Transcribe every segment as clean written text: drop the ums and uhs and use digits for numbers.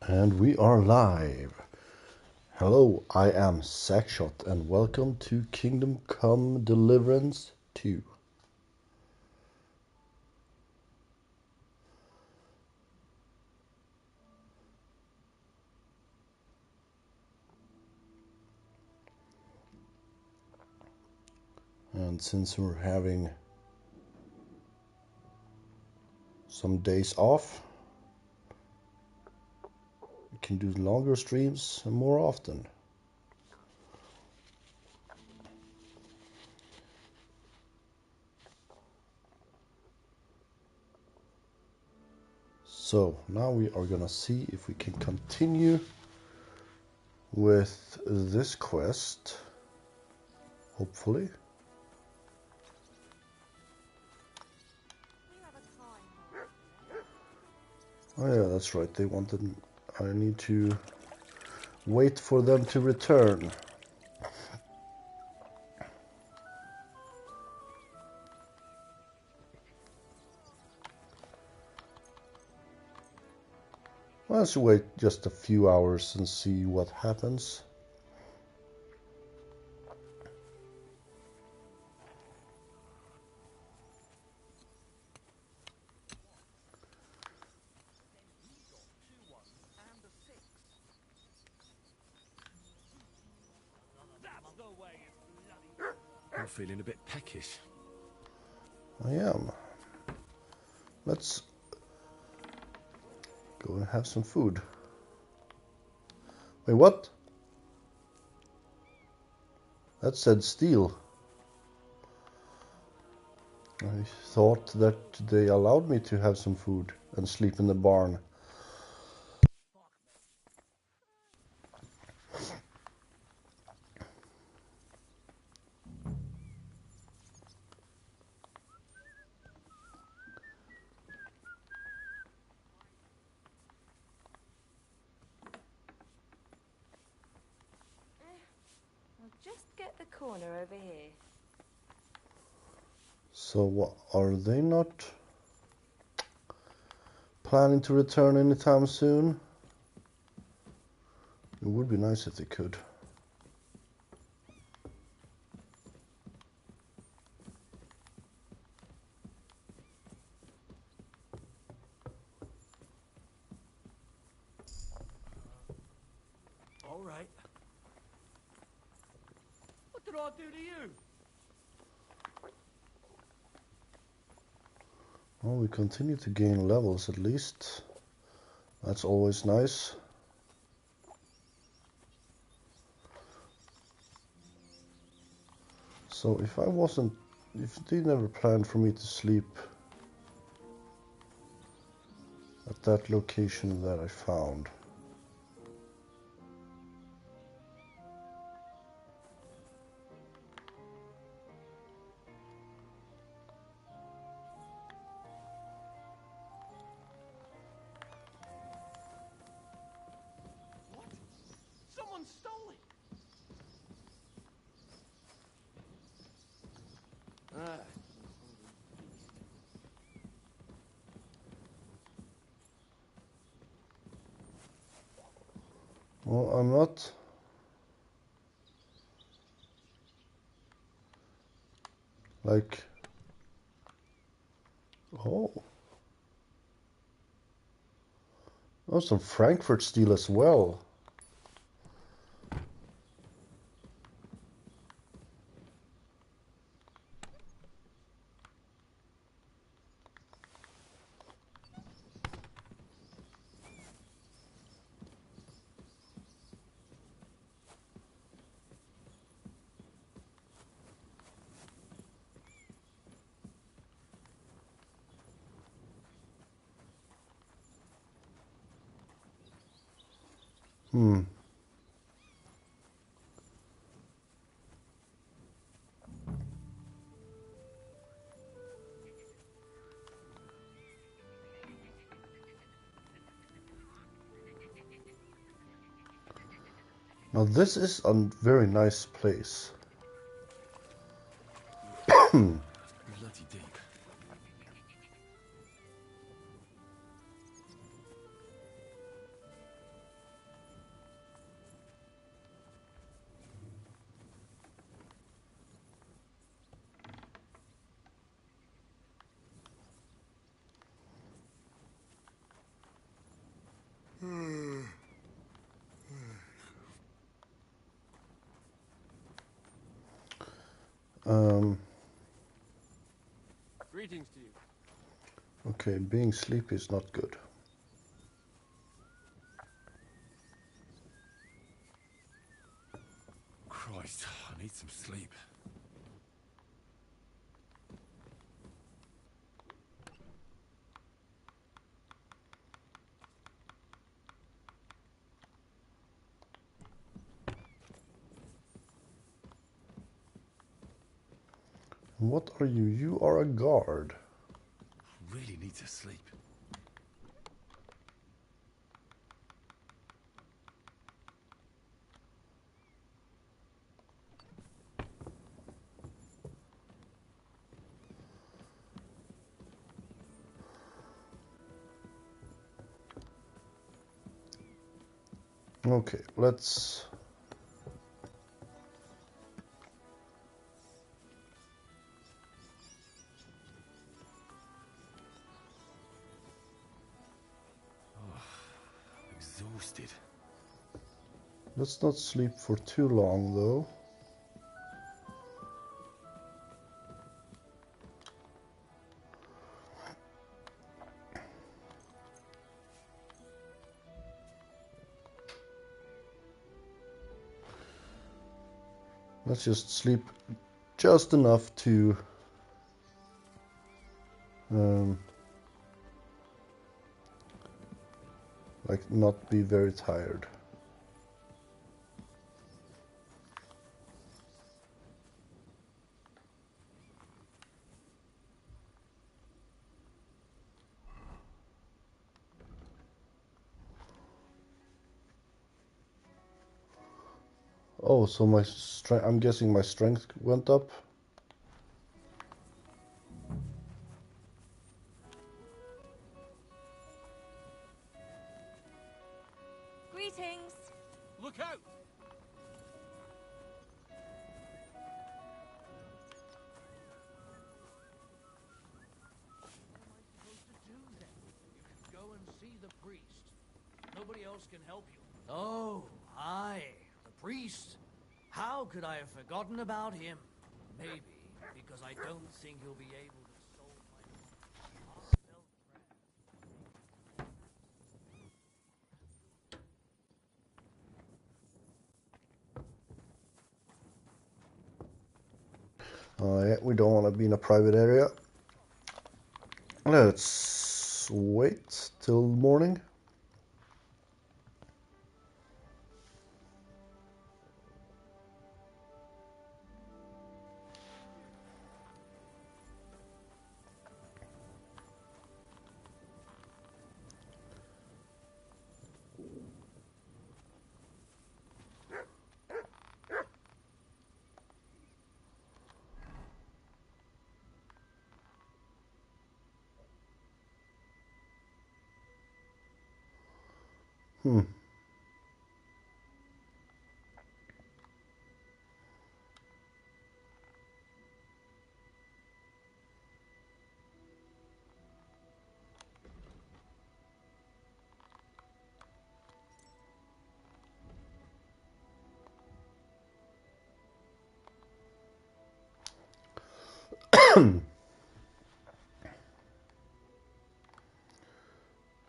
And we are live. Hello, I am Sackshot and welcome to Kingdom Come Deliverance 2. And since we're having some days off, we can do longer streams more often. So now we are gonna see if we can continue with this quest, hopefully. Oh yeah, that's right, they wanted, I need to wait for them to return. Let's wait just a few hours and see what happens. You're feeling a bit peckish. I am. Let's go and have some food. Wait, what? That said steal. I thought that they allowed me to have some food and sleep in the barn. I'll just get the corner over here. So what, are they not planning to return anytime soon? It would be nice if they could. All right. What did I do to you? Well, we continue to gain levels at least. That's always nice. So if they never planned for me to sleep at that location that I found. What? Someone stole it. Ah. Well, I'm not. Like. Oh. Oh, some Frankfurt steel as well. Hmm. Now this is a very nice place. Bloody deep. Greetings to you. Okay, being sleepy is not good. Christ, I need some sleep. What are you? You are a guard. Really need to sleep. Okay, let's... Exhausted. Let's not sleep for too long, though. Let's just sleep just enough to like not be very tired. Oh, so my strength, I'm guessing my strength went up. Greetings. Look out! You can go and see the priest. Nobody else can help you. Oh, aye, the priest. How could I have forgotten about him? Maybe because I don't think he'll be able to solve my heartfelt Yeah, we don't want to be in a private area. Let's wait till morning.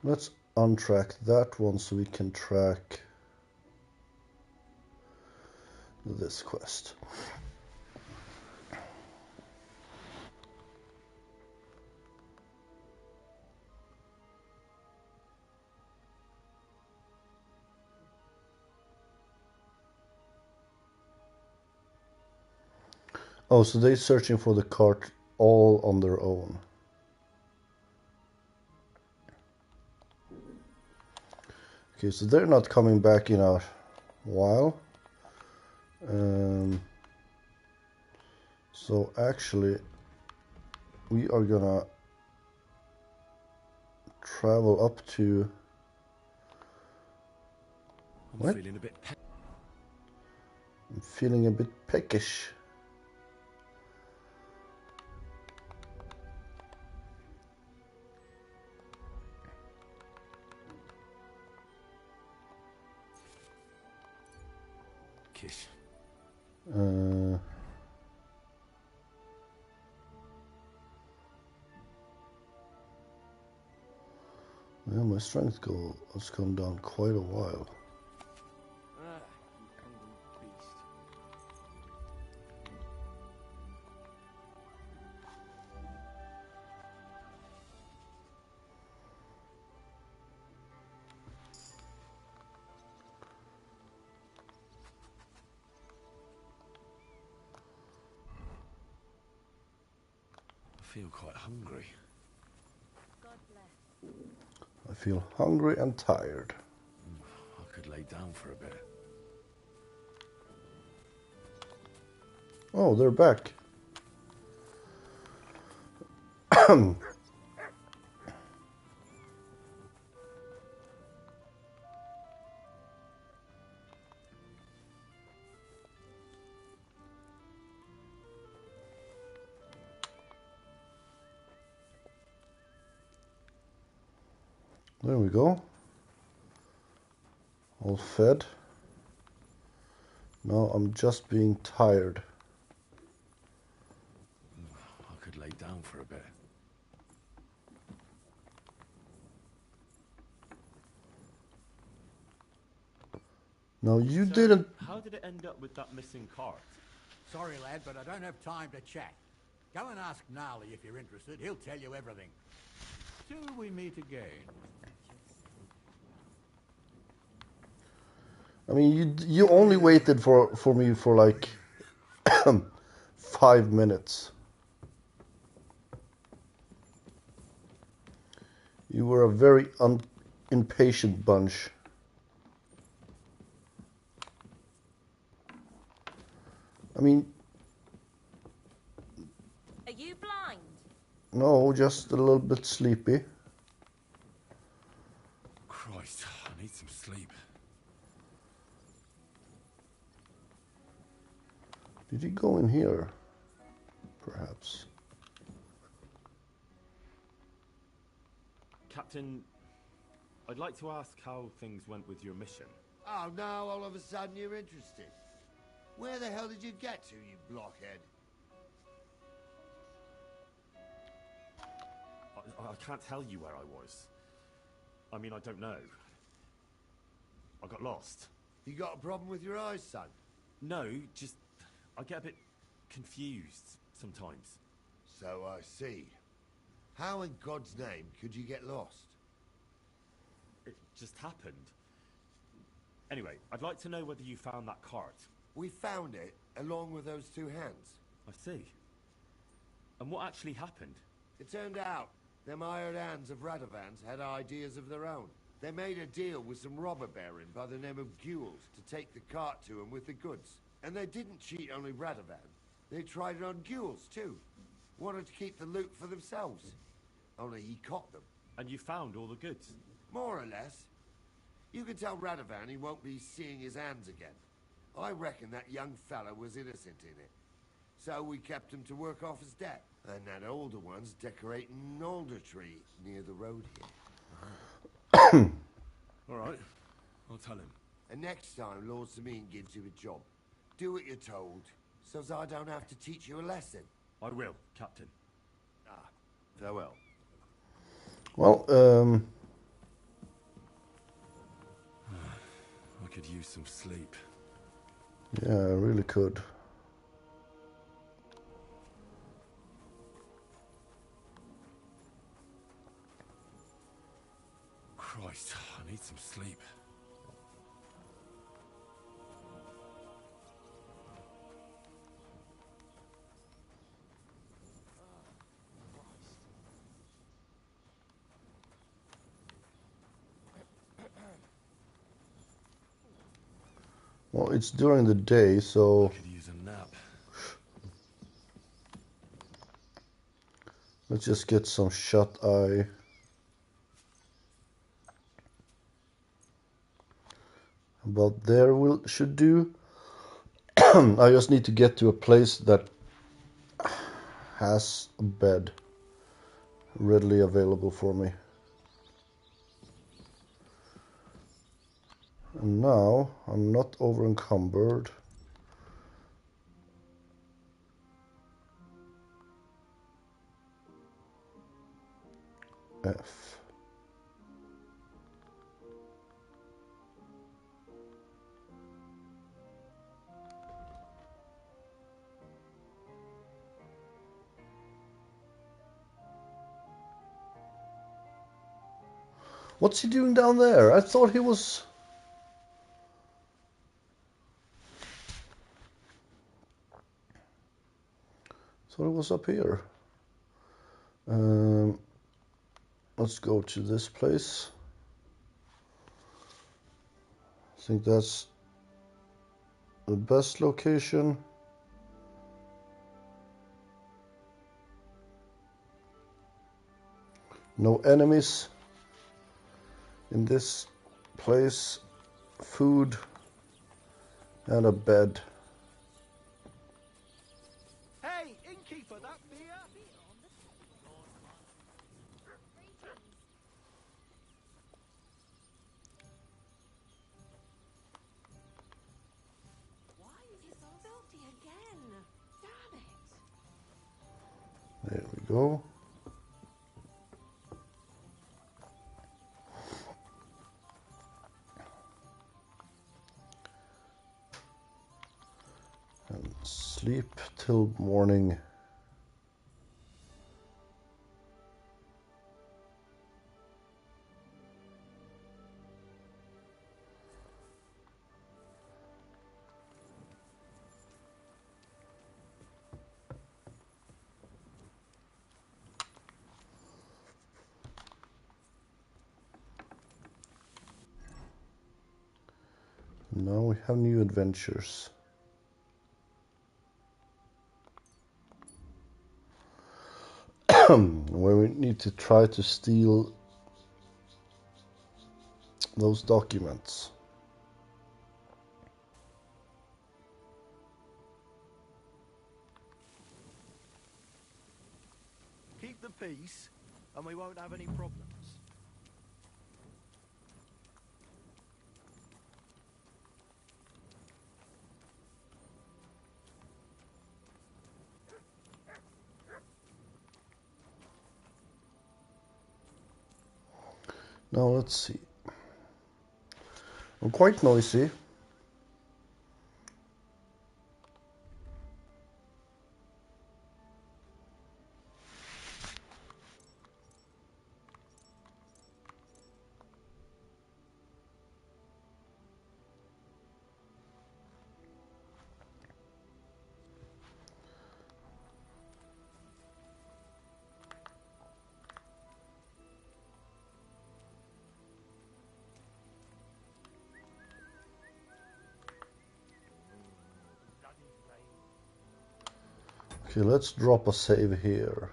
Let's untrack that one so we can track this quest. Oh, so they're searching for the cart all on their own. Okay, so they're not coming back in a while. So actually, we are gonna travel up to... I'm feeling a bit I'm feeling a bit peckish. peckish. Yeah, my strength goal has come down quite a while. Ah, you hungry beast. I feel quite hungry. God bless. I feel hungry and tired. I could lay down for a bit. Oh, they're back. There we go. All fed. Now I'm just being tired. I could lay down for a bit. No, you So, didn't. how did it end up with that missing cart? Sorry, lad, but I don't have time to chat. Go and ask Gnarly if you're interested. He'll tell you everything. Till we meet again. I mean, you only waited for me for like 5 minutes. You were a very impatient bunch. I mean, Are you blind? no, just a little bit sleepy. Christ, I need some sleep. Did he go in here? Perhaps. Captain, I'd like to ask how things went with your mission. Oh, now all of a sudden you're interested. Where the hell did you get to, you blockhead? I can't tell you where I was. I mean, I don't know. I got lost. You got a problem with your eyes, son? No, just... I get a bit confused sometimes. So I see. How in God's name could you get lost? It just happened. Anyway, I'd like to know whether you found that cart. We found it, along with those two hands. I see. And what actually happened? It turned out them hired hands of Radovans had ideas of their own. They made a deal with some robber baron by the name of Gules to take the cart to him with the goods. And they didn't cheat only Radovan. They tried it on Gules too. Wanted to keep the loot for themselves. Only he caught them. And you found all the goods? More or less. You can tell Radovan he won't be seeing his hands again. I reckon that young fella was innocent in it. So we kept him to work off his debt. And that older one's decorating an alder tree near the road here. All right, I'll tell him. And next time Lord Sameen gives you a job, do what you're told, so as I don't have to teach you a lesson. I will, Captain. Farewell. Well, I could use some sleep. yeah, I really could. Christ, I need some sleep. Well, it's during the day, so Could use a nap. let's just get some shut eye. About there should do. I just need to get to a place that has a bed readily available for me. And now I'm not over encumbered. F. What's he doing down there? I thought he was... thought it was up here. Let's go to this place. I think that's the best location. No enemies in this place. Food and a bed. Hey, innkeeper, that beer? Why is it so filthy again? Damn it. There we go. And sleep till morning. Now we have new adventures. Where we need to try to steal those documents. Keep the peace, and we won't have any problems. Now let's see. I'm quite noisy. Okay, let's drop a save here.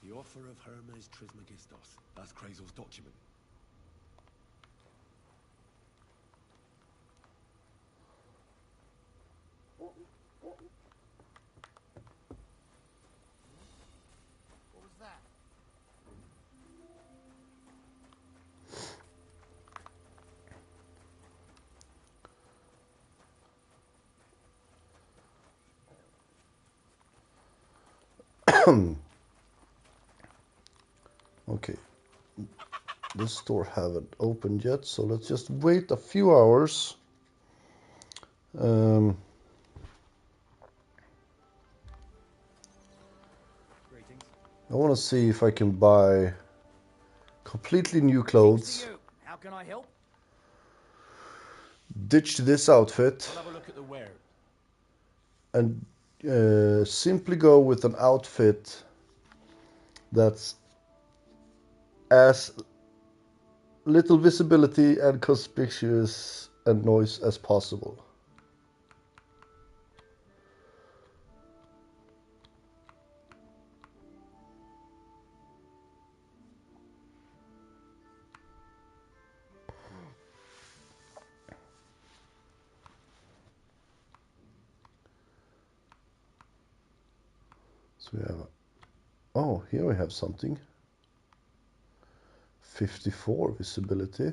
The offer of Hermes Trismegistos. That's Krazel's document. What was that? Okay, this store haven't opened yet, so let's just wait a few hours. Greetings. I want to see if I can buy completely new Greetings clothes, to you. How can I help? ditch this outfit, I'll have a look at the wear. and simply go with an outfit that's as little visibility and conspicuous and noise as possible. So we have, oh, here we have something. 54 visibility.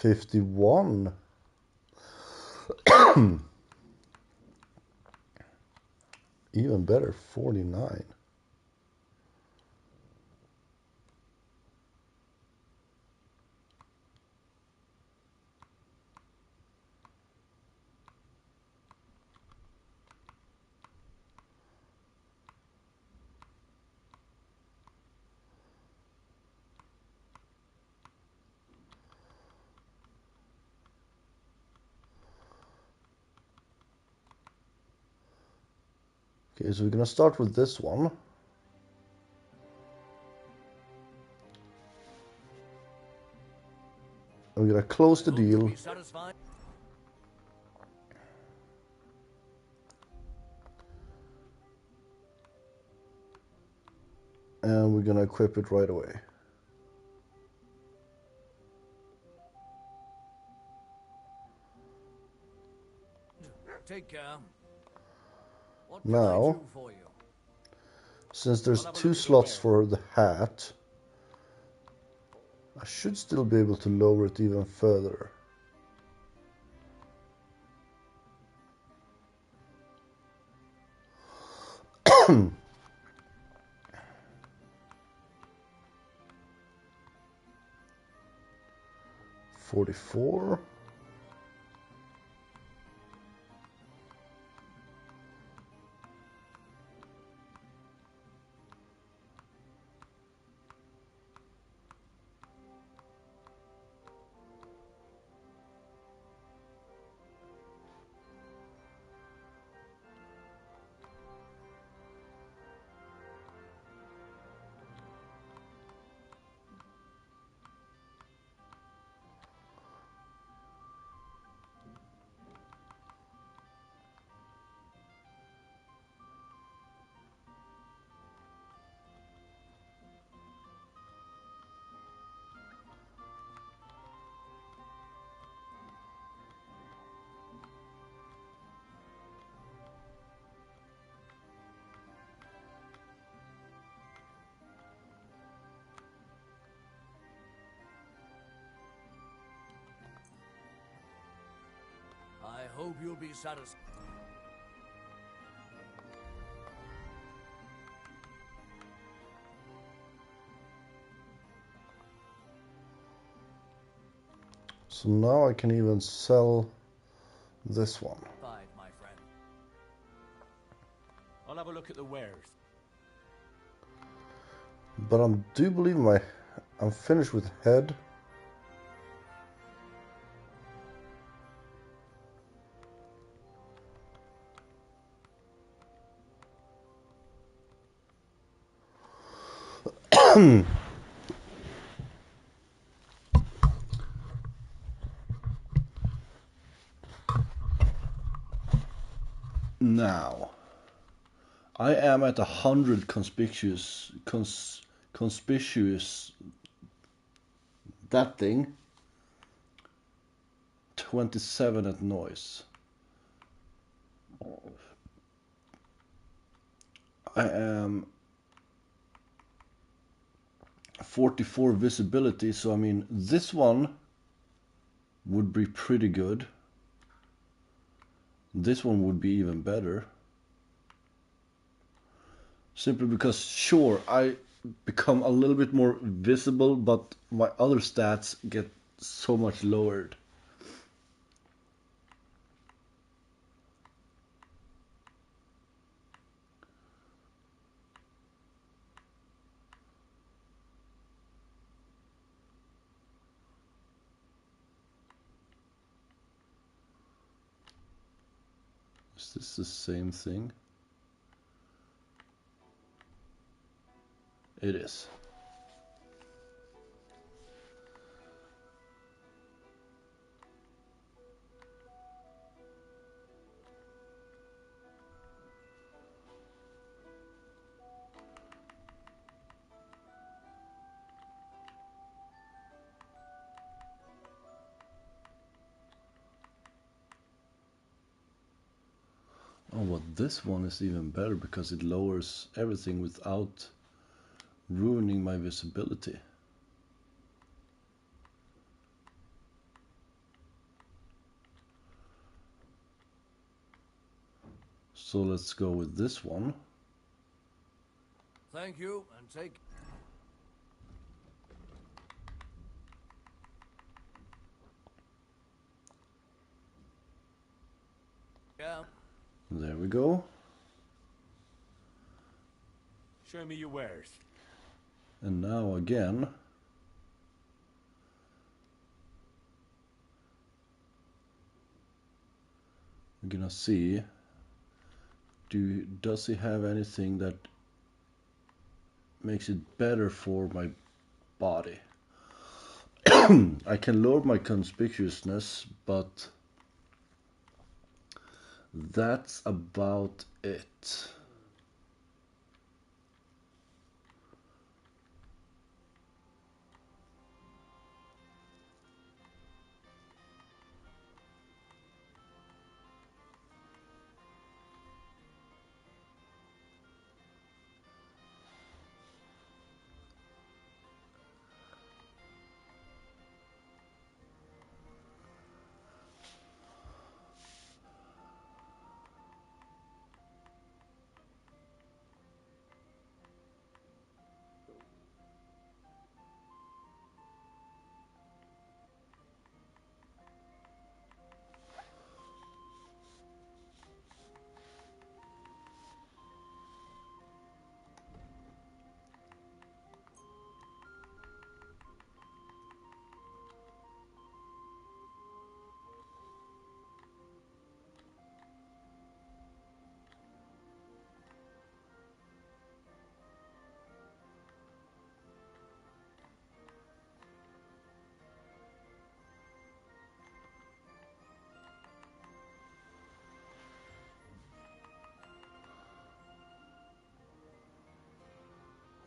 51. Even better, 49. Okay, so we're gonna start with this one. I'm gonna close the Hope you'll deal. be satisfied. And we're gonna equip it right away. Take care. What can I Now, do for you? since there's I'll have a 2 look at the slots ware. for the hat, I should still be able to lower it even further. $44. I hope you'll be satisfied. So now I can even sell this one. My friend. I'll have a look at the wares. But I do believe I'm finished with head. Now, I am at 100 conspicuous, that thing, 27 at noise. I am 44 visibility, so I mean, this one would be pretty good. This one would be even better. Simply because, sure, I become a little bit more visible, but my other stats get so much lowered. Is this the same thing? It is. Oh, but this one is even better because it lowers everything without ruining my visibility. So let's go with this one. Thank you, and take... Yeah. There we go. Show me your wares. And now again. We're gonna see. Does he have anything that makes it better for my body? I can lower my conspicuousness, but that's about it.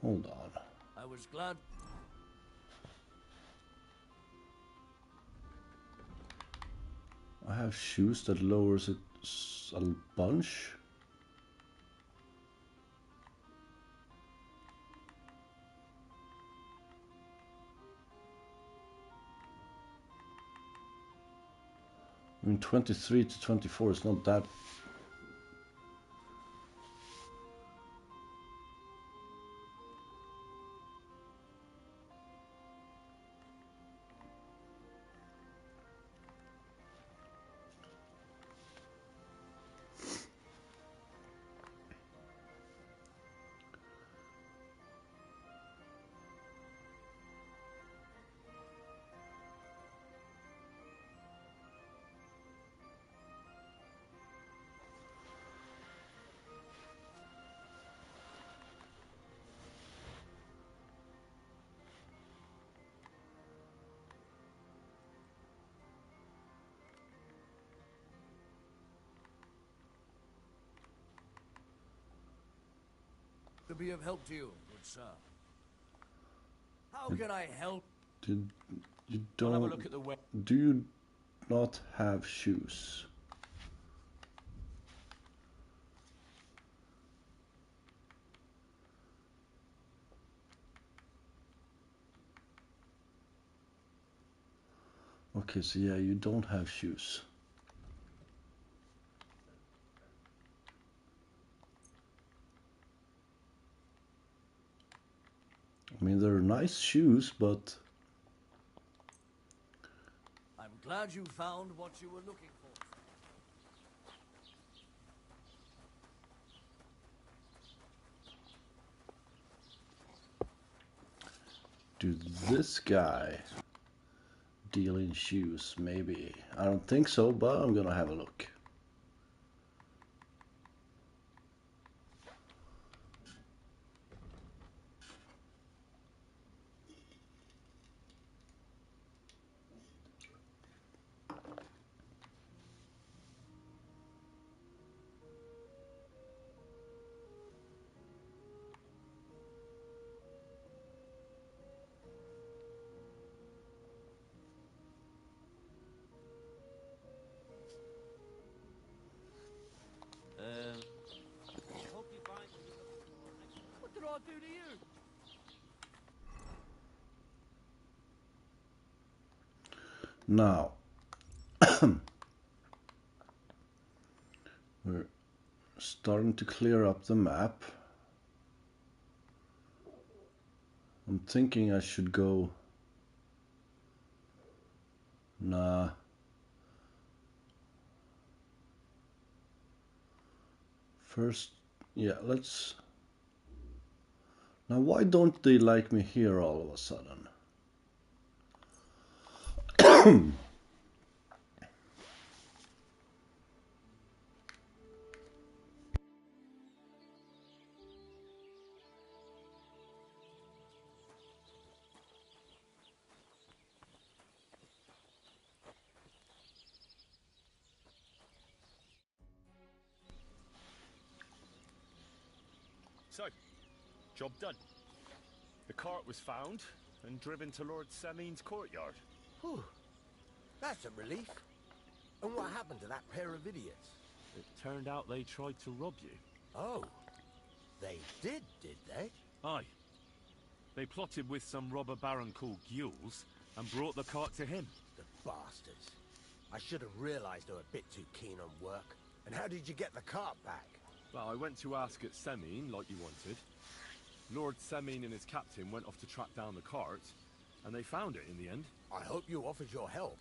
Hold on. I was glad... I have shoes that lowers it a bunch. I mean, 23 to 24 is not that. To be of help to you, good sir. How can I help? You I'll have a don't. look at the way. Do you not have shoes? Okay, so yeah, you don't have shoes. I mean, they're nice shoes, but I'm glad you found what you were looking for. do this guy deal in shoes? Maybe. I don't think so, but I'm gonna have a look. Hope you find what you're looking for. What did I do to you? Now, we're Starting to clear up the map. I'm thinking I should go... Nah. First, yeah, let's... Now, why don't they like me here all of a sudden? So, job done. The cart was found and driven to Lord Semin's courtyard. Whew. That's a relief. And what happened to that pair of idiots? It turned out they tried to rob you. Oh, they did they? Aye. They plotted with some robber baron called Gules and brought the cart to him. The bastards. I should have realized they were a bit too keen on work. And how did you get the cart back? Well, I went to ask at Semin, like you wanted. Lord Semin and his captain went off to track down the cart, and they found it in the end. I hope you offered your help.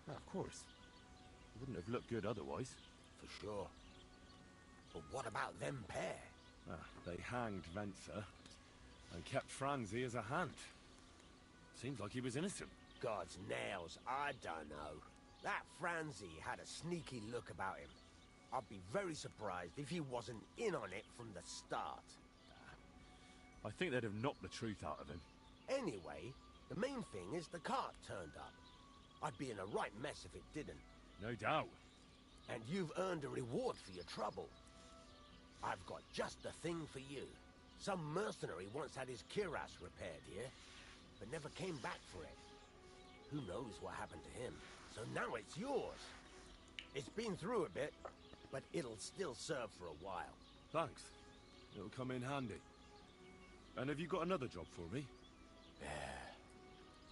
Yeah, of course. It wouldn't have looked good otherwise. For sure. But what about them pair? They hanged Venser and kept Franzi as a hand. Seems like he was innocent. God's nails, I don't know. That Franzi had a sneaky look about him. I'd be very surprised if he wasn't in on it from the start. I think they'd have knocked the truth out of him. Anyway, the main thing is the cart turned up. I'd be in a right mess if it didn't. No doubt. And you've earned a reward for your trouble. I've got just the thing for you. Some mercenary once had his cuirass repaired here, but never came back for it. Who knows what happened to him? So now it's yours. It's been through a bit, but it'll still serve for a while. Thanks. It'll come in handy. And have you got another job for me?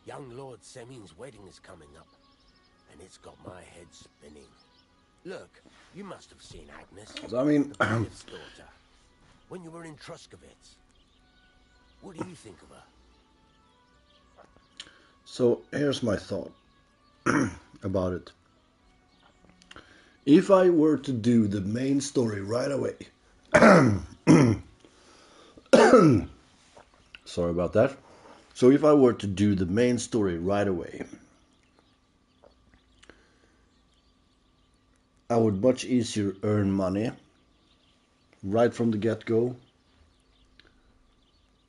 Young Lord Semin's wedding is coming up, and it's got my head spinning. Look, you must have seen Agnes, I mean, the bailiff's daughter, when you were in Truscovitz. What do you think of her? so here's my thought about it. If I were to do the main story right away, sorry about that. So if I were to do the main story right away, I would much easier earn money right from the get-go.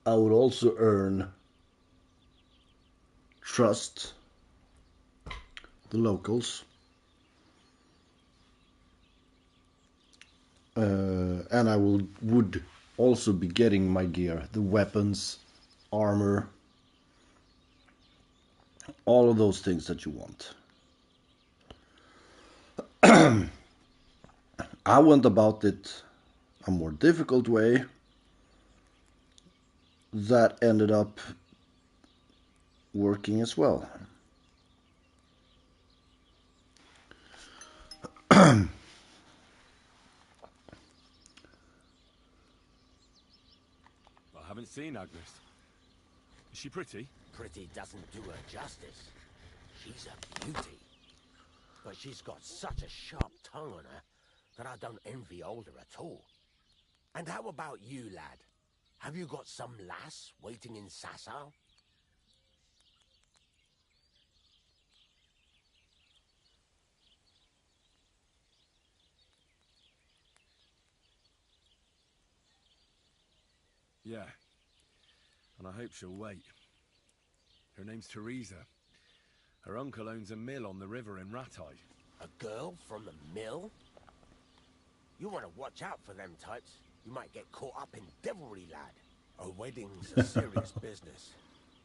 I would also earn trust the locals, and I would also be getting my gear, the weapons, armor, all of those things that you want. I went about it a more difficult way that ended up working as well. I haven't seen Agnes. Is she pretty? Pretty doesn't do her justice. She's a beauty. But she's got such a sharp tongue on her that I don't envy older at all. And how about you, lad? Have you got some lass waiting in Sasau? Yeah. And I hope she'll wait. Her name's Teresa. Her uncle owns a mill on the river in Ratai. A girl from the mill? You want to watch out for them types. You might get caught up in devilry, lad. A wedding's a serious business.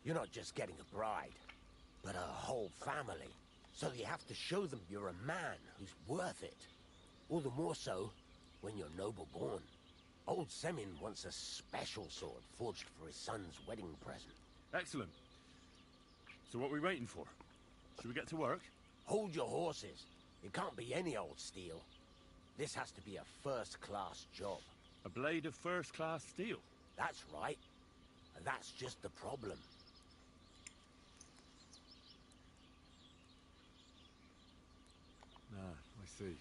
You're not just getting a bride, but a whole family. So you have to show them you're a man who's worth it. All the more so when you're noble born. Old Semin wants a special sword forged for his son's wedding present. Excellent. So what are we waiting for? Should we get to work? Hold your horses. It can't be any old steel. This has to be a first-class job. A blade of first-class steel. That's right. And that's just the problem. Ah, I see.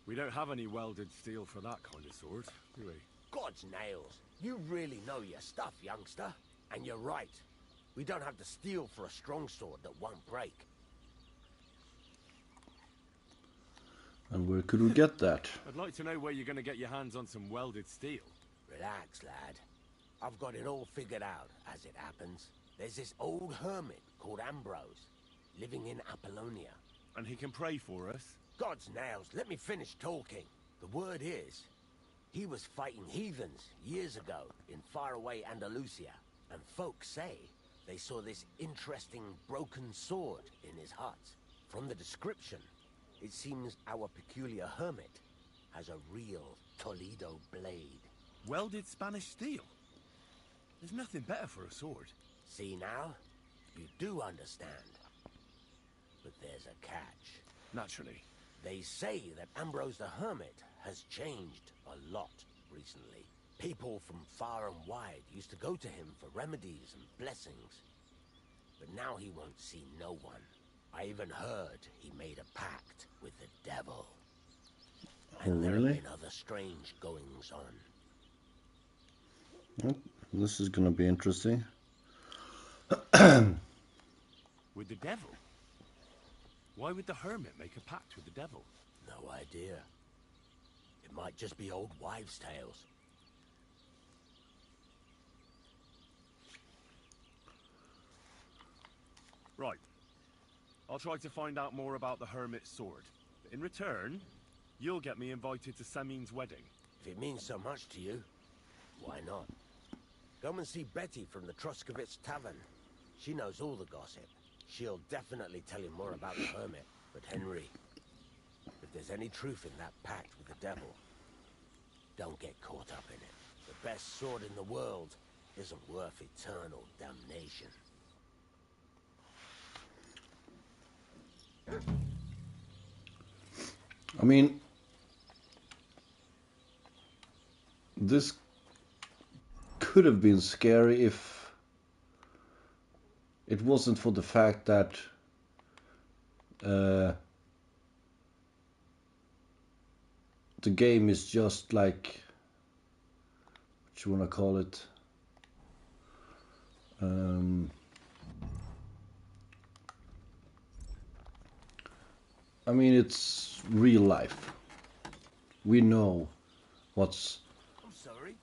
We don't have any welded steel for that kind of sword, do we? God's nails. You really know your stuff, youngster. And you're right. We don't have the steel for a strong sword that won't break. And where could we get that? I'd like to know where you're going to get your hands on some welded steel. Relax, lad. I've got it all figured out, as it happens. There's this old hermit called Ambrose, living in Apollonia. And he can pray for us? God's nails, let me finish talking. The word is, he was fighting heathens years ago in faraway Andalusia. And folks say they saw this interesting broken sword in his hut. From the description, it seems our peculiar hermit has a real Toledo blade. Welded Spanish steel? There's nothing better for a sword. See now? You do understand. But there's a catch. Naturally. They say that Ambrose the Hermit has changed a lot recently. People from far and wide used to go to him for remedies and blessings. But now he won't see no one. I even heard he made a pact with the devil. And there have been other strange goings on. Oh, this is gonna be interesting. With the devil? Why would the hermit make a pact with the devil? No idea. It might just be old wives' tales. Right. I'll try to find out more about the hermit's sword. In return, you'll get me invited to Samin's wedding. If it means so much to you, why not? Come and see Betty from the Troskovitz Tavern. She knows all the gossip. She'll definitely tell you more about the hermit. But Henry, if there's any truth in that pact with the devil, don't get caught up in it. The best sword in the world isn't worth eternal damnation. I mean, this could have been scary if it wasn't for the fact that the game is just like, what you want to call it, I mean, it's real life. We know what's... I'm sorry?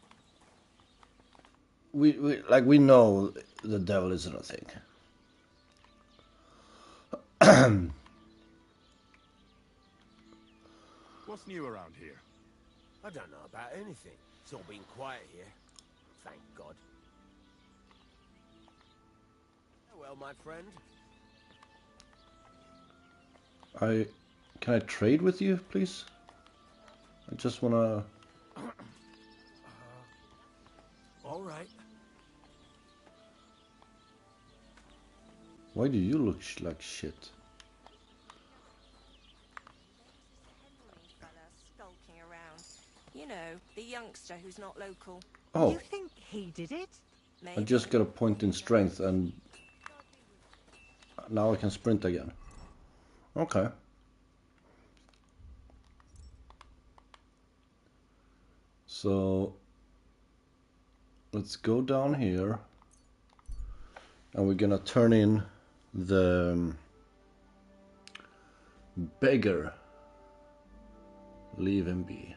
We know the devil isn't a thing. What's new around here? I don't know about anything. It's all been quiet here. Thank God. Well, my friend. Can I trade with you, please? I just wanna... All right. Why do you look like shit? Henry fella skulking around. You know, the youngster who's not local. Oh, You think he did it? Maybe. I just got a point in strength and now I can sprint again. Okay. So let's go down here and we're gonna turn in the beggar. Leave him be.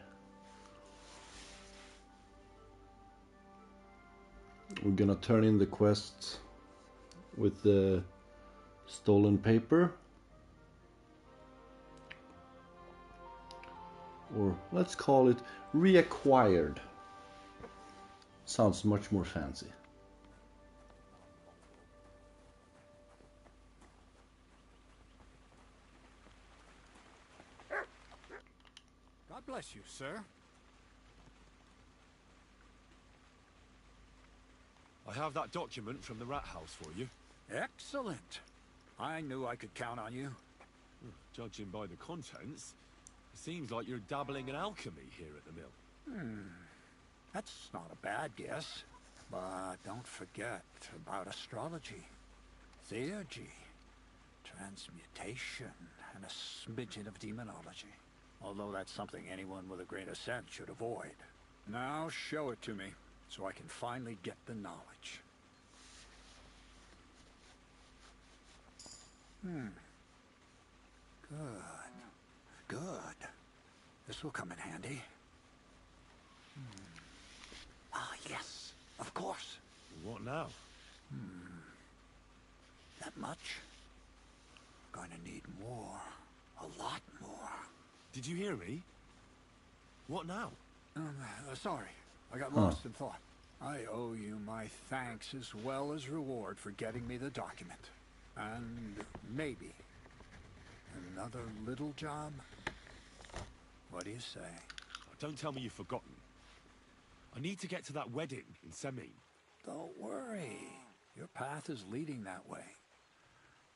We're gonna turn in the quest with the stolen paper, or let's call it reacquired. Sounds much more fancy. God bless you, sir. I have that document from the rat house for you. Excellent. I knew I could count on you. Judging by the contents, it seems like you're dabbling in alchemy here at the mill. That's not a bad guess. But don't forget about astrology, theurgy, transmutation, and a smidgen of demonology. Although that's something anyone with a grain of sense should avoid. Now show it to me, so I can finally get the knowledge. Good. This will come in handy. Ah, yes, of course. What now? That much? Gonna need more. A lot more. Did you hear me? What now? Sorry, I got lost in thought. I owe you my thanks as well as reward for getting me the document. And maybe another little job? What do you say? Don't tell me you've forgotten. I need to get to that wedding in Semin. Don't worry. Your path is leading that way.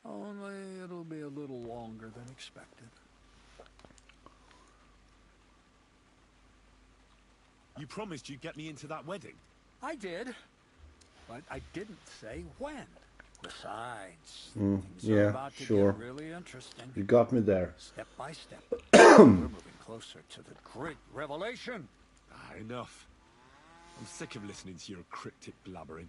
Only it'll be a little longer than expected. You promised you'd get me into that wedding. I did, but I didn't say when. Besides, things are yeah, about to sure. get really interesting. You got me there. Step by step, we're moving closer to the great revelation. Enough. I'm sick of listening to your cryptic blabbering.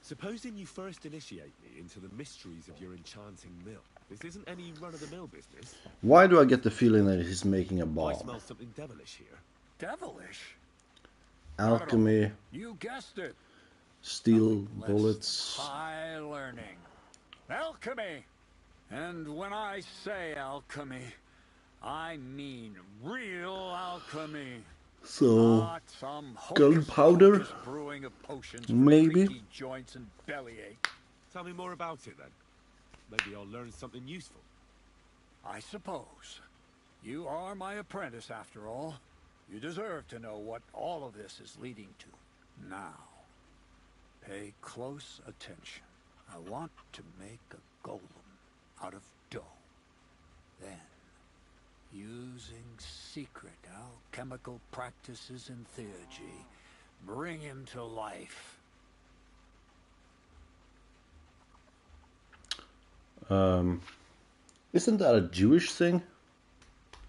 Supposing you first initiate me into the mysteries of your enchanting mill. This isn't any run-of-the-mill business. Why do I get the feeling that he's making a I bomb? smell something devilish here. Devilish? Alchemy, You guessed it. steel Less bullets. high learning. Alchemy. And when I say alchemy, I mean real alchemy. So, Not some gunpowder? hocus-pocus brewing of potions for Maybe? creaky joints and bellyache. Tell me more about it then. Maybe I'll learn something useful. I suppose. You are my apprentice after all. You deserve to know what all of this is leading to. Now, pay close attention. I want to make a golem out of dough. Then, using secret alchemical practices in theurgy, bring him to life. Isn't that a Jewish thing?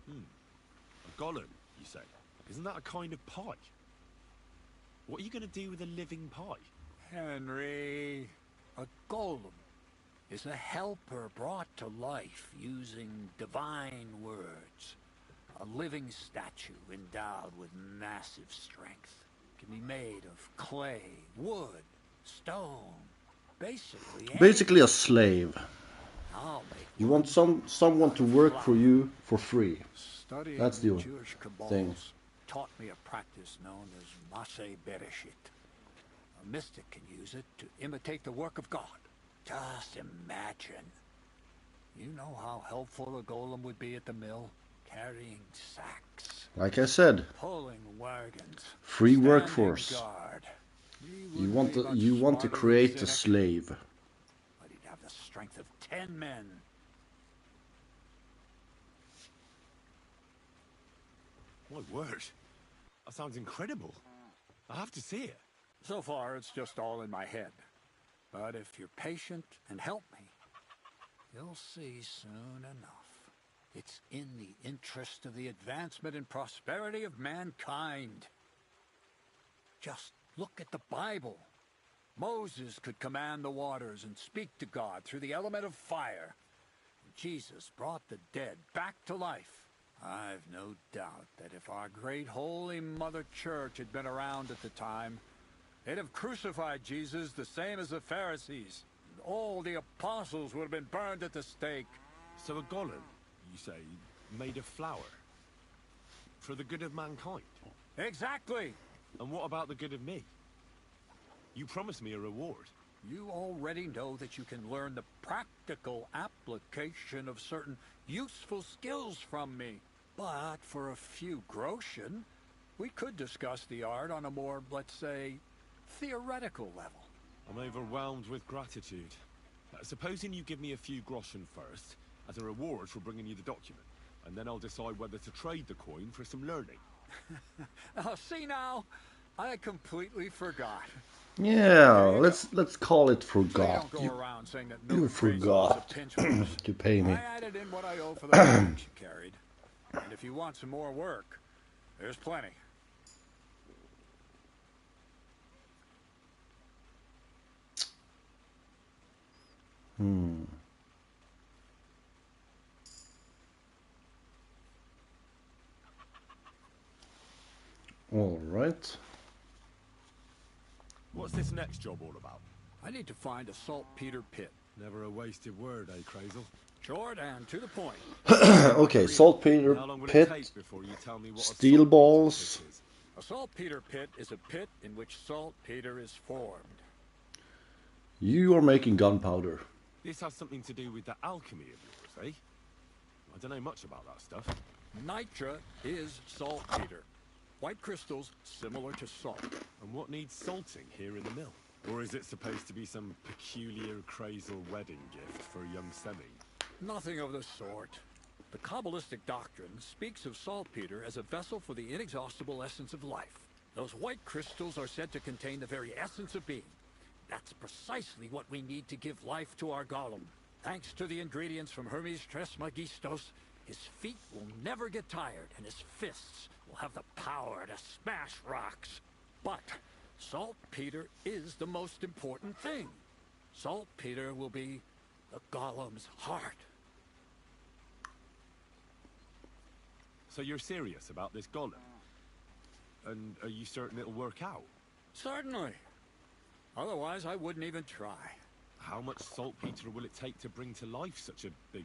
A golem, you say? Isn't that a kind of pie? What are you going to do with a living pie? Henry, a golem is a helper brought to life using divine words. A living statue endowed with massive strength. Can be made of clay, wood, stone, basically A slave. I'll make You want someone to work for you for free. Studying That's the Jewish cabals thing. taught me a practice known as Maseh Bereshit. A mystic can use it to imitate the work of God. Just imagine. You know how helpful a golem would be at the mill? Carrying sacks, Like I said, pulling wagons, free standing workforce. guard. He You would be much want to smarter than create a cynic, slave. but he'd have the strength of 10 men. My word. That sounds incredible. I have to see it. So far, it's just all in my head. But if you're patient and help me, you'll see soon enough. It's in the interest of the advancement and prosperity of mankind. Just look at the Bible. Moses could command the waters and speak to God through the element of fire. Jesus brought the dead back to life. I've no doubt that if our great holy Mother Church had been around at the time, they'd have crucified Jesus the same as the Pharisees. All the apostles would have been burned at the stake. So a golem, you say, made of flour? For the good of mankind? Exactly! And what about the good of me? You promised me a reward. You already know that you can learn the practical application of certain useful skills from me. But for a few groschen, we could discuss the art on a more, let's say, theoretical level. I'm overwhelmed with gratitude. Supposing you give me a few groschen first, as a reward for bringing you the document. And then I'll decide whether to trade the coin for some learning. Oh, see now? I completely forgot. Yeah, let's call it They forgot. don't go around saying that You Miller trades lots of forgot pinch horse. to pay me. I added in what I owe for the bags you carried. And if you want some more work, there's plenty. All right. What's this next job all about? I need to find a saltpeter pit. Never a wasted word, eh, Crazel? Short and to the point. Okay, saltpeter How long will it pit, take before you tell me what a steel saltpeter balls. pit is? A saltpeter pit is a pit in which saltpeter is formed. You are making gunpowder. This has something to do with the alchemy of yours, eh? I don't know much about that stuff. Nitra is saltpeter. White crystals similar to salt. And what needs salting here in the mill? Or is it supposed to be some peculiar Crazel wedding gift for a young semi? Nothing of the sort. The Kabbalistic doctrine speaks of saltpeter as a vessel for the inexhaustible essence of life. Those white crystals are said to contain the very essence of being. That's precisely what we need to give life to our golem. Thanks to the ingredients from Hermes Trismegistos, his feet will never get tired, and his fists will have the power to smash rocks. But saltpeter is the most important thing. Saltpeter will be the golem's heart. So you're serious about this golem? And are you certain it'll work out? Certainly. Otherwise, I wouldn't even try. How much saltpeter will it take to bring to life such a big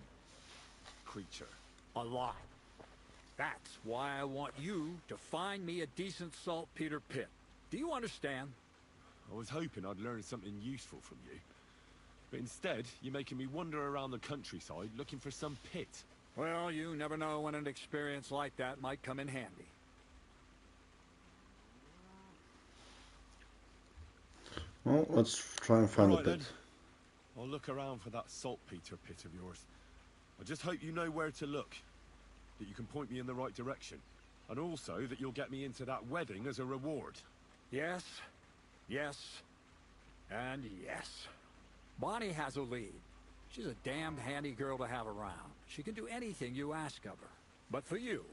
creature? A lot. That's why I want you to find me a decent saltpeter pit. Do you understand? I was hoping I'd learn something useful from you. But instead, you're making me wander around the countryside looking for some pit. Well, you never know when an experience like that might come in handy. Well, let's try and find All a right, pit. then. I'll look around for that saltpeter pit of yours. I just hope you know where to look, that you can point me in the right direction, and also that you'll get me into that wedding as a reward. Yes, yes, and yes. Bonnie has a lead. She's a damned handy girl to have around. She can do anything you ask of her. But for you,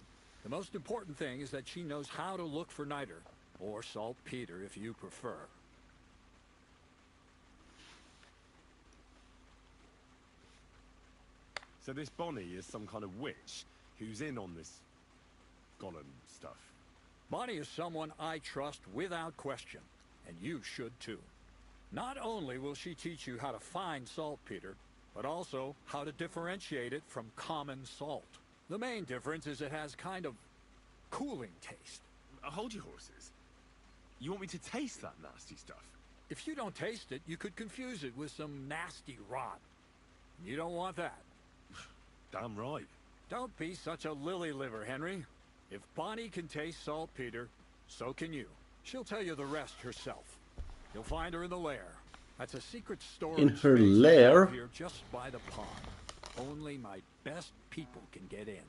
the most important thing is that she knows how to look for niter, or saltpeter if you prefer. So this Bonnie is some kind of witch who's in on this golem stuff. Bonnie is someone I trust without question, and you should too. Not only will she teach you how to find saltpeter, but also how to differentiate it from common salt. The main difference is it has kind of cooling taste. Hold your horses. You want me to taste that nasty stuff? If you don't taste it, you could confuse it with some nasty rot. You don't want that. Damn right. Don't be such a lily liver, Henry. If Bonnie can taste saltpeter, so can you. She'll tell you the rest herself. You'll find her in the lair. That's a secret storage In her space lair? here just by the pond. Only my best people can get in.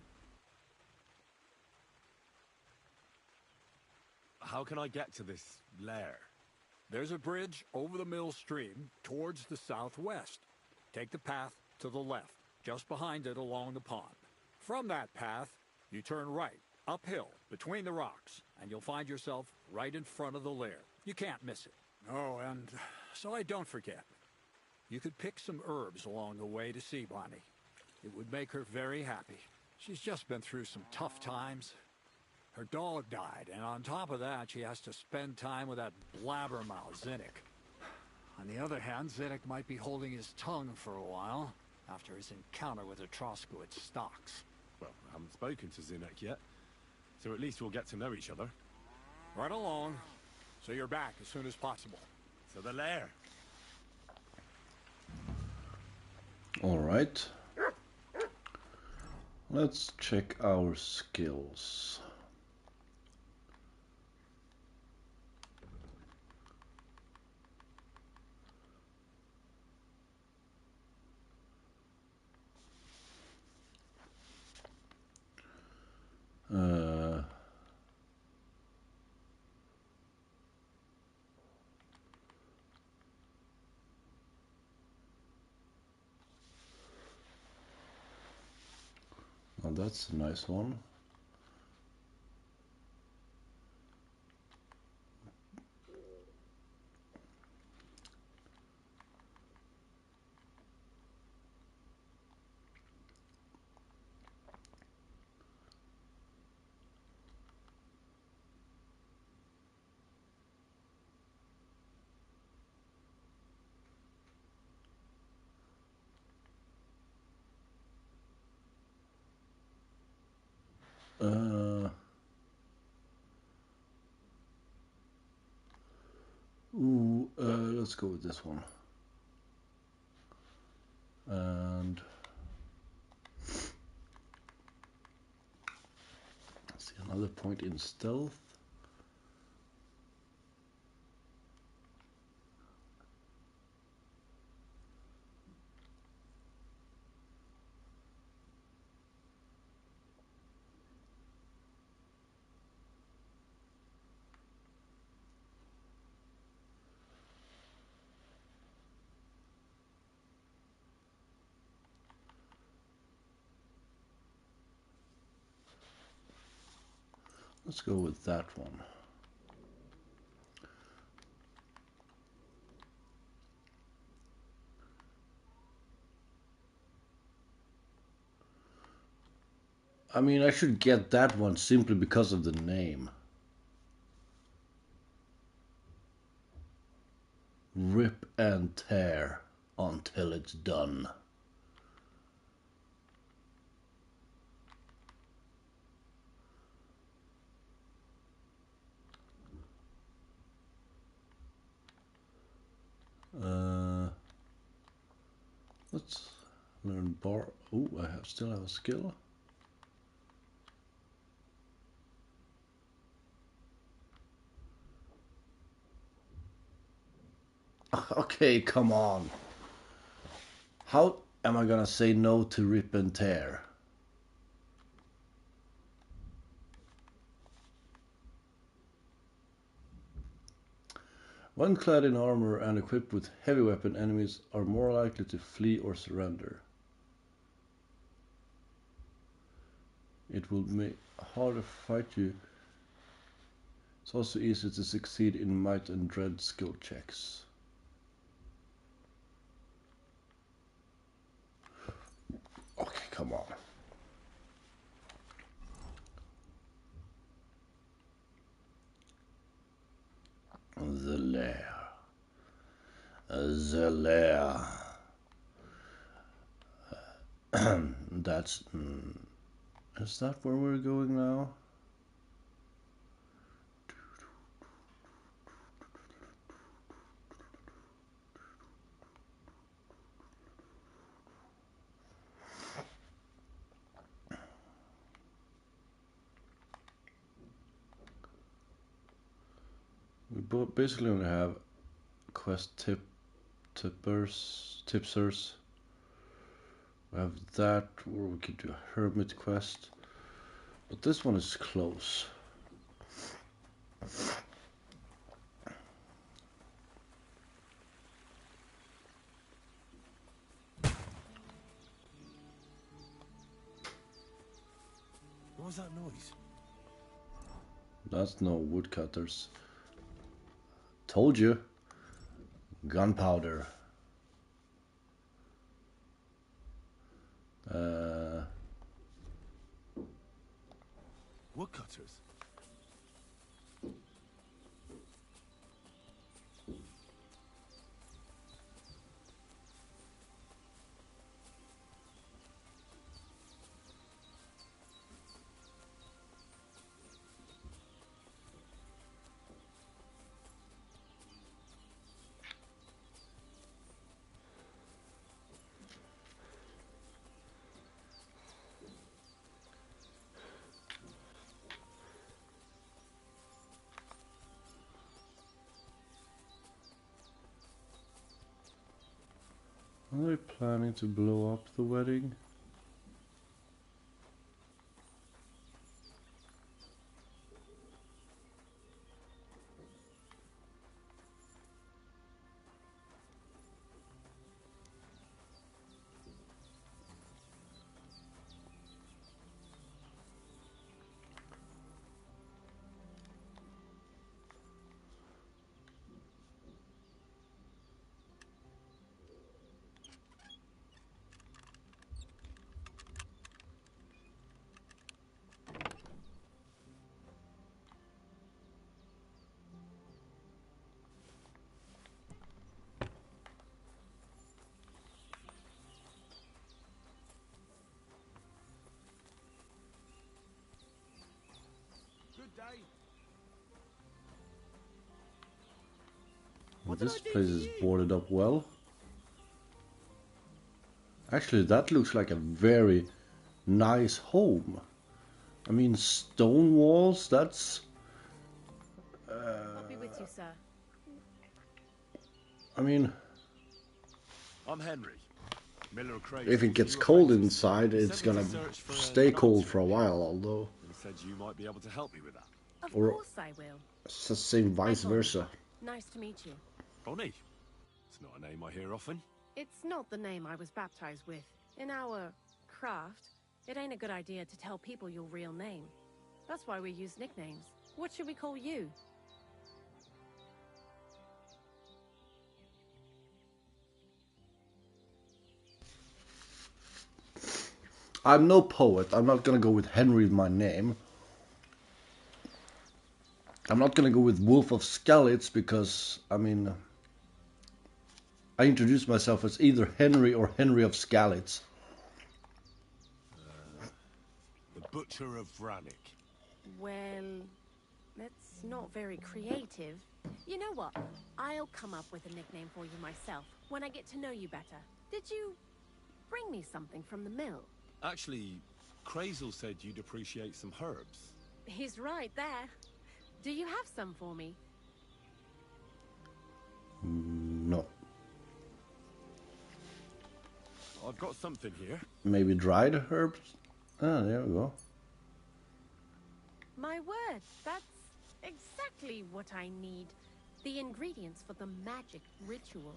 How can I get to this lair? There's a bridge over the mill stream towards the southwest. Take the path to the left, just behind it along the pond. From that path, you turn right, uphill, between the rocks, and you'll find yourself right in front of the lair. You can't miss it. Oh, and so I don't forget, you could pick some herbs along the way to see Bonnie. It would make her very happy. She's just been through some tough times. Her dog died, and on top of that, she has to spend time with that blabbermouth Zinnik. On the other hand, Zinnik might be holding his tongue for a while after his encounter with the Troskowitz stocks. Well, I haven't spoken to Zinnek yet, so at least we'll get to know each other. Right along, so you're back as soon as possible. So the lair. All right. Let's check our skills. that's a nice one. Let's go with this one. And let's see, another point in stealth. Let's go with that one. I mean, I should get that one simply because of the name. Rip and tear until it's done. Let's learn bar. Oh, still have a skill. Okay, come on. How am I gonna say no to rip and tear? When clad in armor and equipped with heavy weapon, enemies are more likely to flee or surrender. It will make harder to fight you. It's also easier to succeed in might and dread skill checks. Okay, come on. The lair. The lair. That's... is that where we're going now? We basically only have quest tipsers. We have that, or we could do a hermit quest. But this one is close. What was that noise? That's no woodcutters. Told you. Gunpowder. Woodcutters? Are they planning to blow up the wedding? day. Well, What did this I do place to is you? boarded up well. Actually, that looks like a very nice home. I mean, stone walls, that's... I'll be with you, sir. I mean, I'm Henry. Miller if Crazel's it gets new cold apprentice. inside, He it's sent me to gonna search for stay an cold answer for a while, although... and said you might be able to help me with that. Of Or- course I will. It's the same vice I'm Bonnie. versa. Nice to meet you. Bonnie. It's not a name I hear often. It's not the name I was baptized with. In our craft, it ain't a good idea to tell people your real name. That's why we use nicknames. What should we call you? I'm no poet. I'm not gonna go with Henry in my name. I'm not gonna go with Wolf of Skalitz because, I mean, I introduced myself as either Henry or Henry of Skalitz. The Butcher of Vranik. Well, that's not very creative. You know what? I'll come up with a nickname for you myself when I get to know you better. Did you bring me something from the mill? Actually, Crazel said you'd appreciate some herbs. He's right there. Do you have some for me? No. I've got something here. Maybe dried herbs? Ah, there we go. My word, that's exactly what I need. The ingredients for the magic ritual.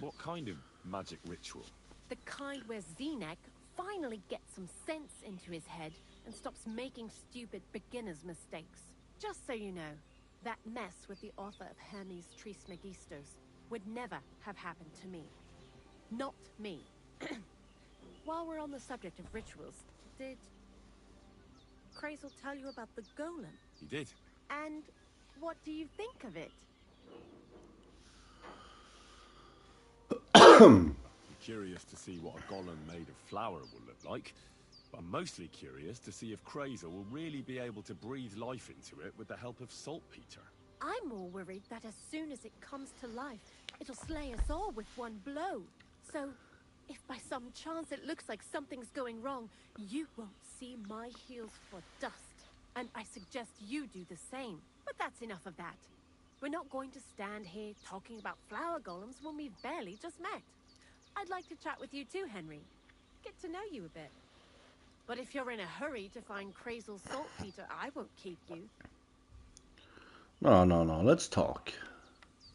What kind of magic ritual? The kind where Zenek finally gets some sense into his head and stops making stupid beginner's mistakes. Just so you know, that mess with the author of Hermes Trismegistos would never have happened to me. Not me. While we're on the subject of rituals, did Crazel tell you about the golem? He did. And what do you think of it? I'm curious to see what a golem made of flour will look like. But I'm mostly curious to see if Crazel will really be able to breathe life into it with the help of saltpeter. I'm more worried that as soon as it comes to life, it'll slay us all with one blow. So, if by some chance it looks like something's going wrong, you won't see my heels for dust. And I suggest you do the same. But that's enough of that. We're not going to stand here talking about flower golems when we've barely just met. I'd like to chat with you too, Henry. Get to know you a bit. But if you're in a hurry to find Crazel's saltpeter, I won't keep you. No, let's talk.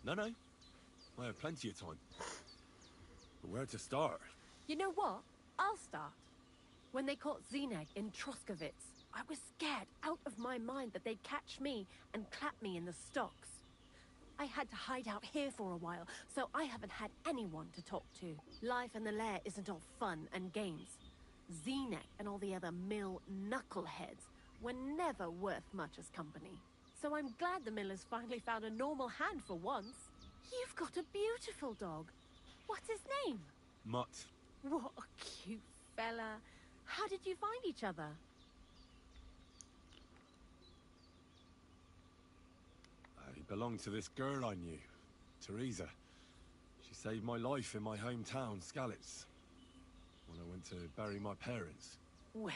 No. I have plenty of time. But where to start? You know what? I'll start. When they caught Zeneg in Troskovitz, I was scared out of my mind that they'd catch me and clap me in the stocks. I had to hide out here for a while, so I haven't had anyone to talk to. Life in the lair isn't all fun and games. Zeneg and all the other mill knuckleheads were never worth much as company. So I'm glad the miller's finally found a normal hand for once. You've got a beautiful dog. What's his name? Mutt. What a cute fella. How did you find each other? He belonged to this girl I knew, Teresa. She saved my life in my hometown, Skalitz, when I went to bury my parents. Well,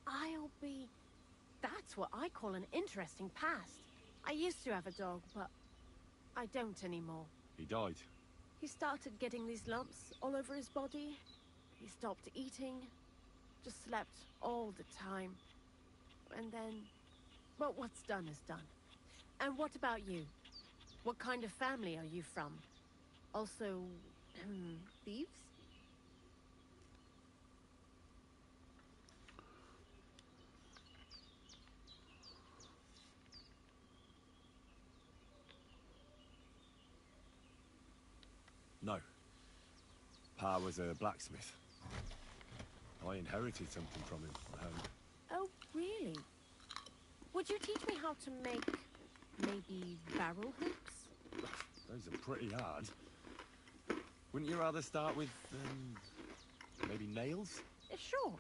I'll be... That's what I call an interesting past. I used to have a dog, but I don't anymore. He died. He started getting these lumps all over his body. He stopped eating, just slept all the time. And then, well, what's done is done. And what about you? What kind of family are you from? Also, thieves? No. Pa was a blacksmith. I inherited something from him at home. Oh, really? Would you teach me how to make, maybe, barrel hoops? Those are pretty hard. Wouldn't you rather start with, maybe nails? Sure.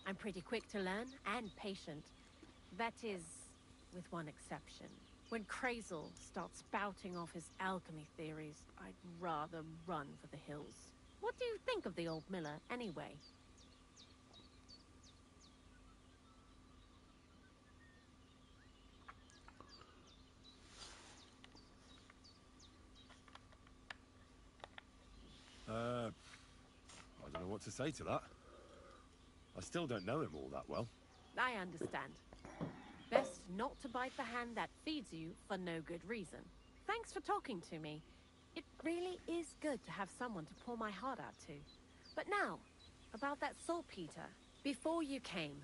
I'm pretty quick to learn and patient. That is, with one exception. When Krazel starts spouting off his alchemy theories, I'd rather run for the hills. What do you think of the old miller, anyway? I don't know what to say to that. I still don't know him all that well. I understand. Best not to bite the hand that feeds you for no good reason. Thanks for talking to me. It really is good to have someone to pour my heart out to. But now, about that saltpeter. Before you came,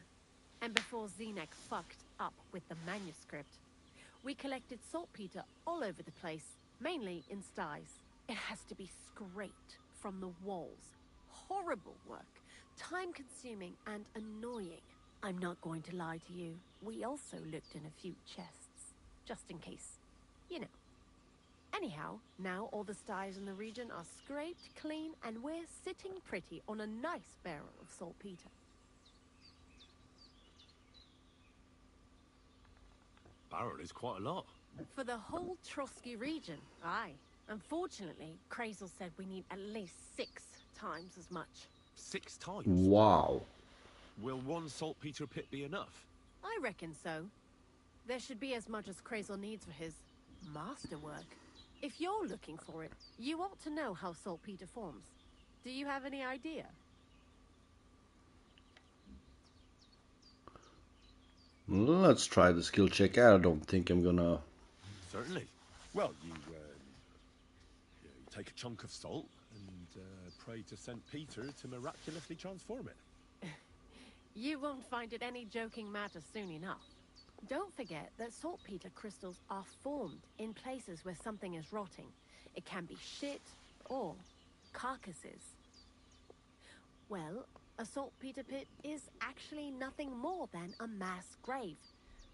and before Zenek fucked up with the manuscript, we collected saltpeter all over the place, mainly in sties. It has to be scraped from the walls. Horrible work, time-consuming and annoying. I'm not going to lie to you. We also looked in a few chests, just in case. You know. Anyhow, now all the sties in the region are scraped clean and we're sitting pretty on a nice barrel of saltpeter. Barrel is quite a lot. For the whole Trotsky region, aye. Unfortunately, Krazel said we need at least 6 times as much. 6 times? Wow. Will one saltpeter pit be enough? I reckon so. There should be as much as Krazel needs for his masterwork. If you're looking for it, you ought to know how saltpeter forms. Do you have any idea? Let's try the skill check. I don't think I'm gonna... Certainly. Well, you take a chunk of salt and pray to St. Peter to miraculously transform it. You won't find it any joking matter soon enough. Don't forget that saltpeter crystals are formed in places where something is rotting. It can be shit or carcasses. Well, a saltpeter pit is actually nothing more than a mass grave.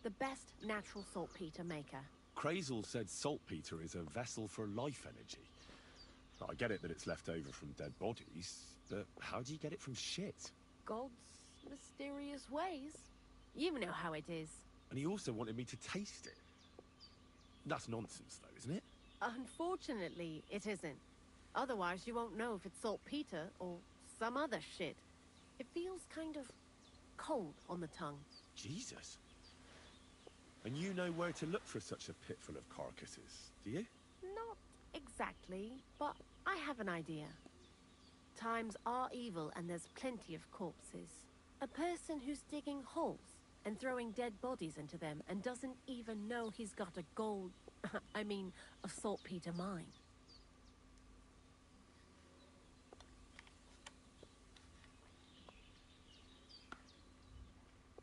The best natural saltpeter maker. Krazel said saltpeter is a vessel for life energy. I get it that it's left over from dead bodies, but how do you get it from shit? God's mysterious ways. You know how it is. And he also wanted me to taste it. That's nonsense, though, isn't it? Unfortunately, it isn't. Otherwise, you won't know if it's saltpeter or some other shit. It feels kind of cold on the tongue. Jesus. And you know where to look for such a pit full of carcasses, do you? Not exactly, but I have an idea. Times are evil and there's plenty of corpses. A person who's digging holes and throwing dead bodies into them and doesn't even know he's got a gold... a saltpeter mine.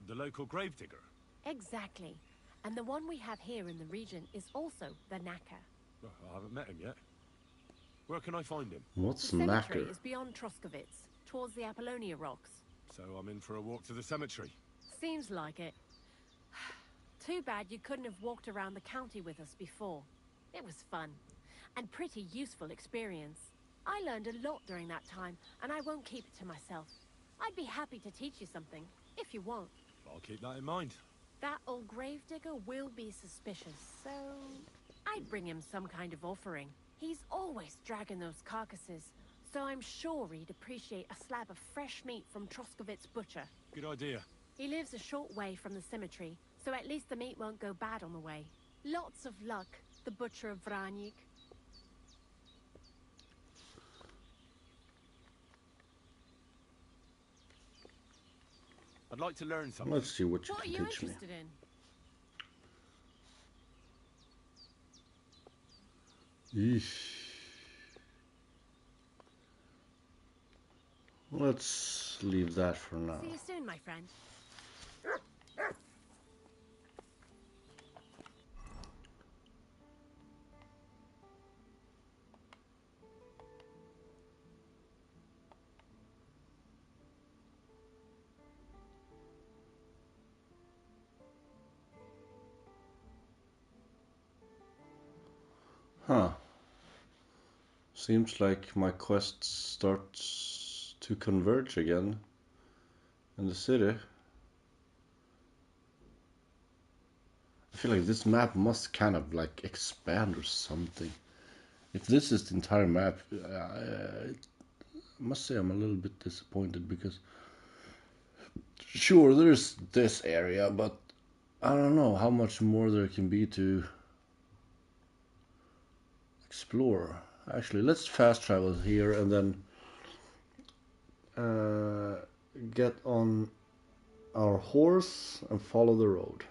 The local gravedigger? Exactly. And the one we have here in the region is also the knacker. Well, I haven't met him yet. Where can I find him? What's the cemetery knacker? is beyond Troskovitz, towards the Apollonia rocks. So I'm in for a walk to the cemetery. Seems like it. Too bad you couldn't have walked around the county with us before. It was fun. And pretty useful experience. I learned a lot during that time, and I won't keep it to myself. I'd be happy to teach you something, if you want. I'll keep that in mind. That old gravedigger will be suspicious, so... I'd bring him some kind of offering. He's always dragging those carcasses, so I'm sure he'd appreciate a slab of fresh meat from Troskovitz butcher. Good idea. He lives a short way from the cemetery, so at least the meat won't go bad on the way. Lots of luck, the butcher of Vranyik. I'd like to learn something. Let's see what you What are can you teach me. interested in? Eesh. Let's leave that for now. See you soon, my friend. Huh. Seems like my quest starts to converge again in the city. I feel like this map must kind of like expand or something. If this is the entire map, I must say I'm a little bit disappointed because sure there's this area, but I don't know how much more there can be to explore. Actually, let's fast travel here and then get on our horse and follow the road.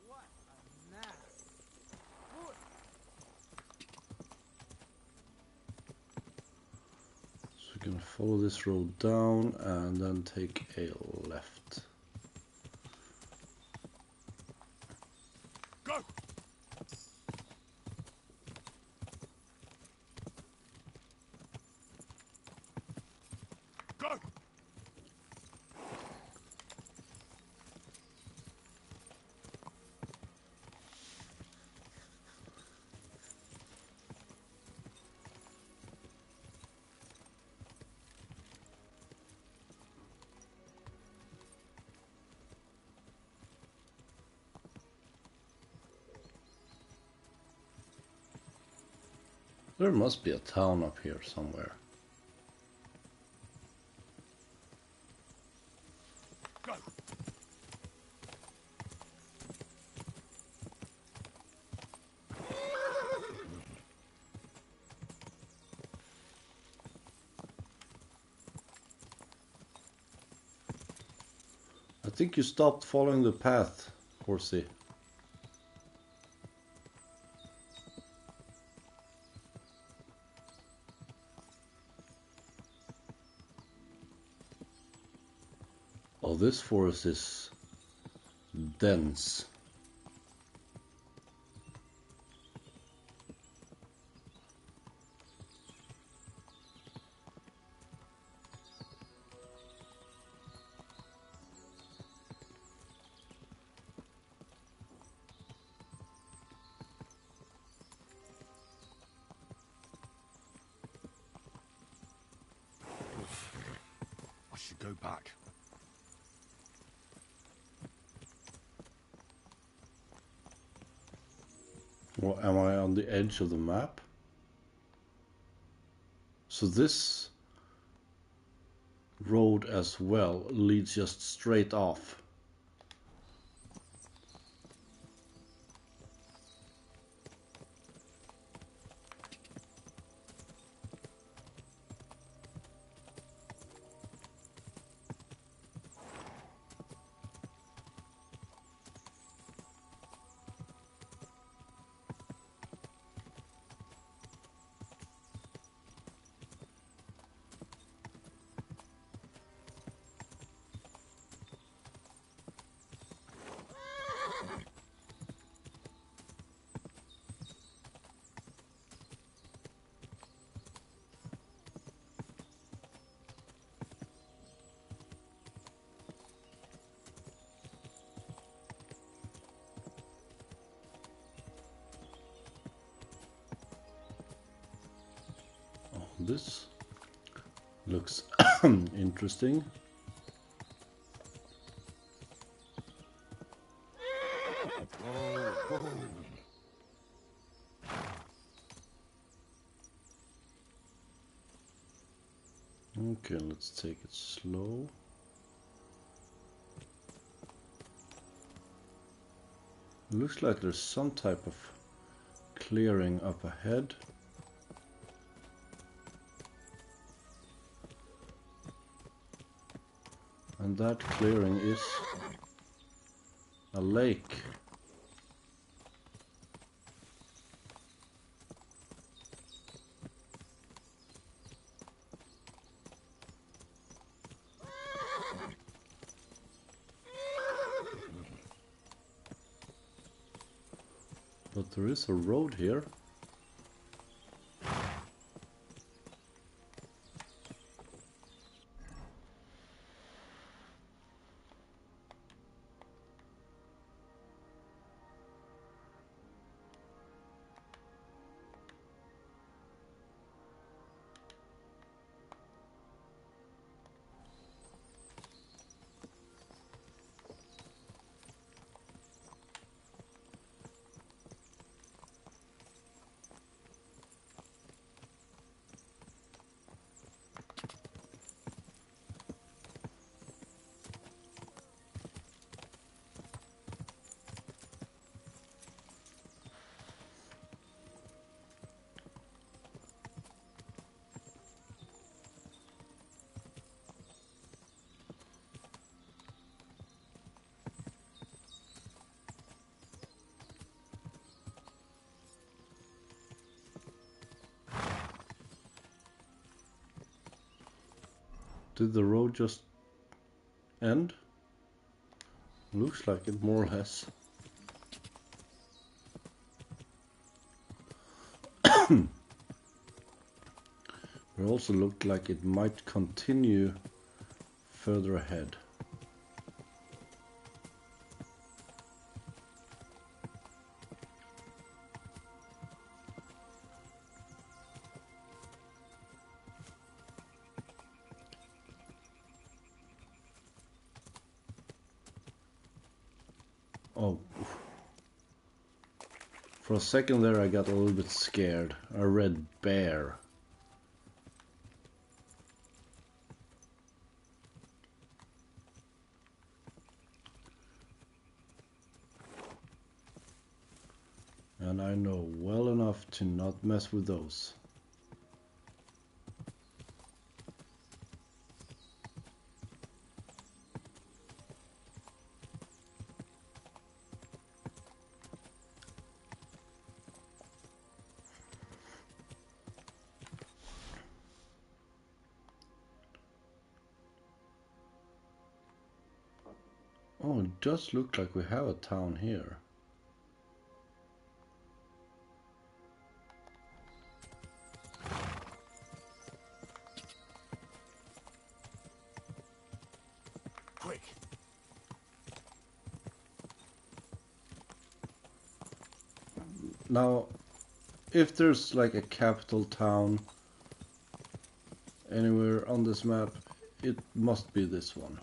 What a map. Good. So we're gonna follow this road down and then take a left. Go! Go! There must be a town up here somewhere. Go! I think you stopped following the path, horsey. Oh, this forest is dense. I should go back. Well, am I on the edge of the map? So this road as well leads just straight off. This looks interesting. Okay, let's take it slow. Looks like there's some type of clearing up ahead. And that clearing is a lake. But there is a road here. Did the road just end? Looks like it, more or less. It also looked like it might continue further ahead. Oh. For a second there I got a little bit scared. A red bear. And I know well enough to not mess with those. Oh, it does look like we have a town here. Quick! Now, if there's like a capital town anywhere on this map, it must be this one.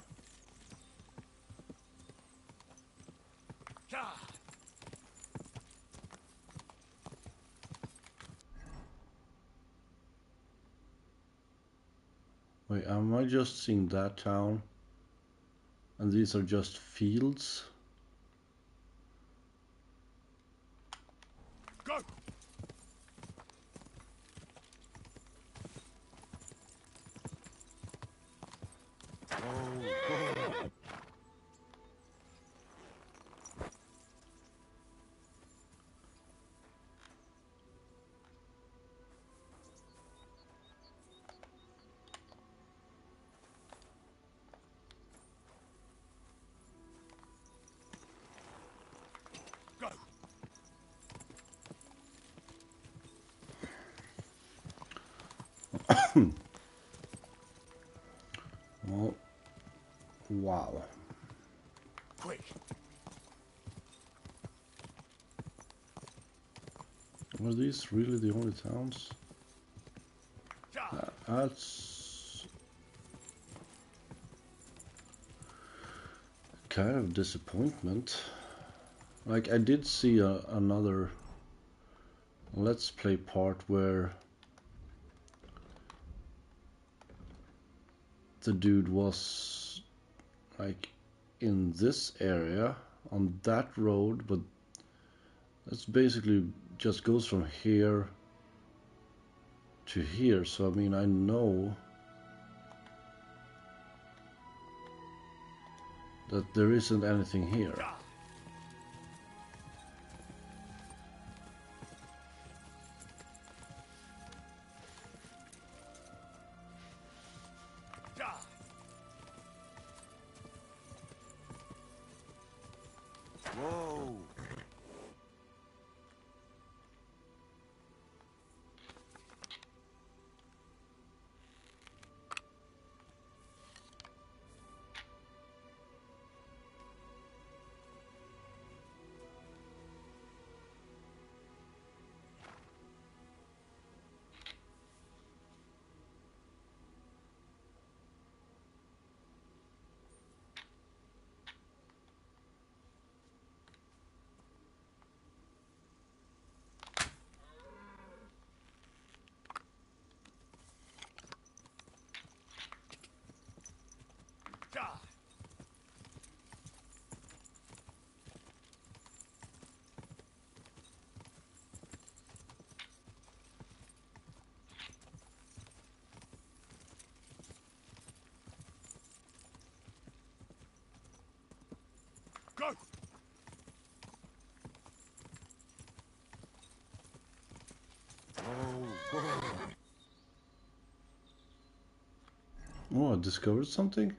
Wait, am I just seeing that town? And these are just fields? Go! Oh, wow. Quick! Are these really the only towns? That's kind of disappointment. Like, I did see another Let's Play part where the dude was like in this area on that road, but that's basically just goes from here to here. So I mean, I know that there isn't anything here. Whoa! discovered something?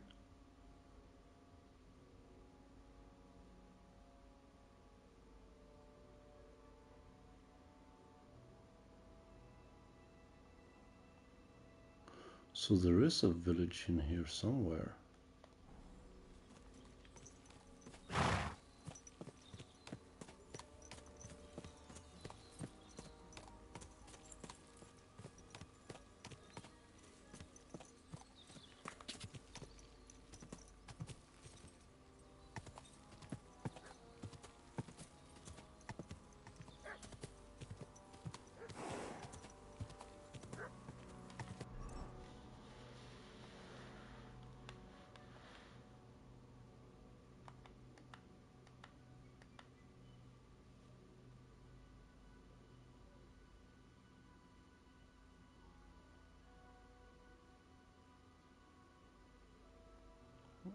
So there is a village in here somewhere.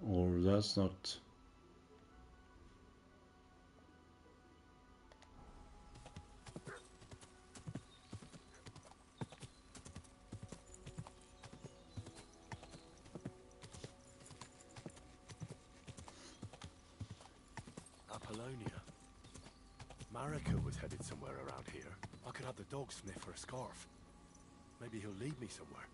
Or that's not... Apollonia. Marika was headed somewhere around here. I could have the dog sniff her scarf. Maybe he'll lead me somewhere.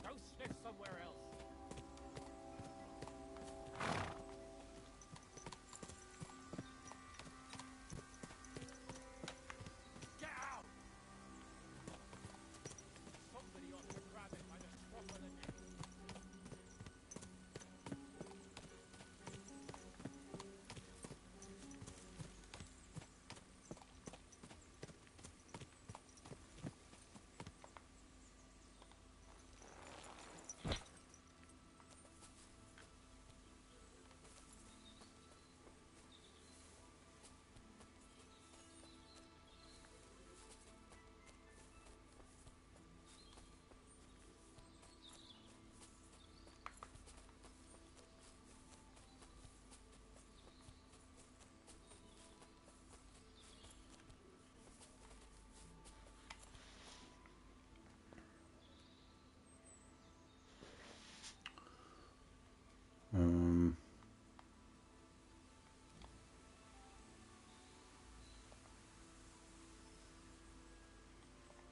Go sniff somewhere else. Get out! Somebody ought to grab it by the scruff of the neck.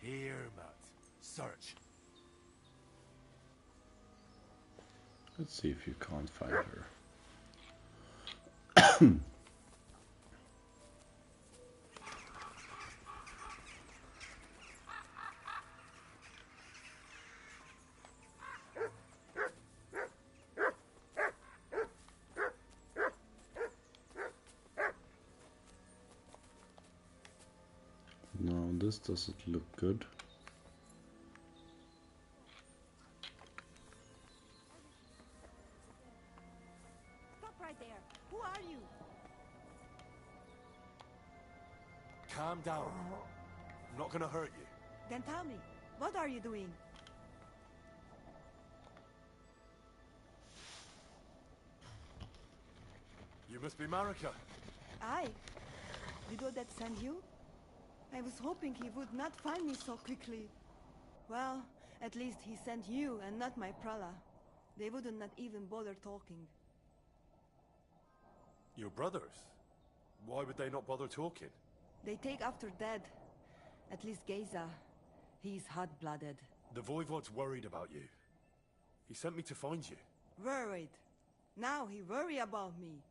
Here, Matt. Search. Let's see if you can't find her. No, this doesn't look good. Stop right there. Who are you? Calm down. I'm not gonna hurt you. Then tell me, what are you doing? You must be Marika. I? Did Odette send you? I was hoping he would not find me so quickly. Well, at least he sent you and not my prala. They wouldn't not even bother talking. Your brothers? Why would they not bother talking? They take after dead. At least Geza. He's hot-blooded. The Voivod's worried about you. He sent me to find you. Worried. Now he worry about me.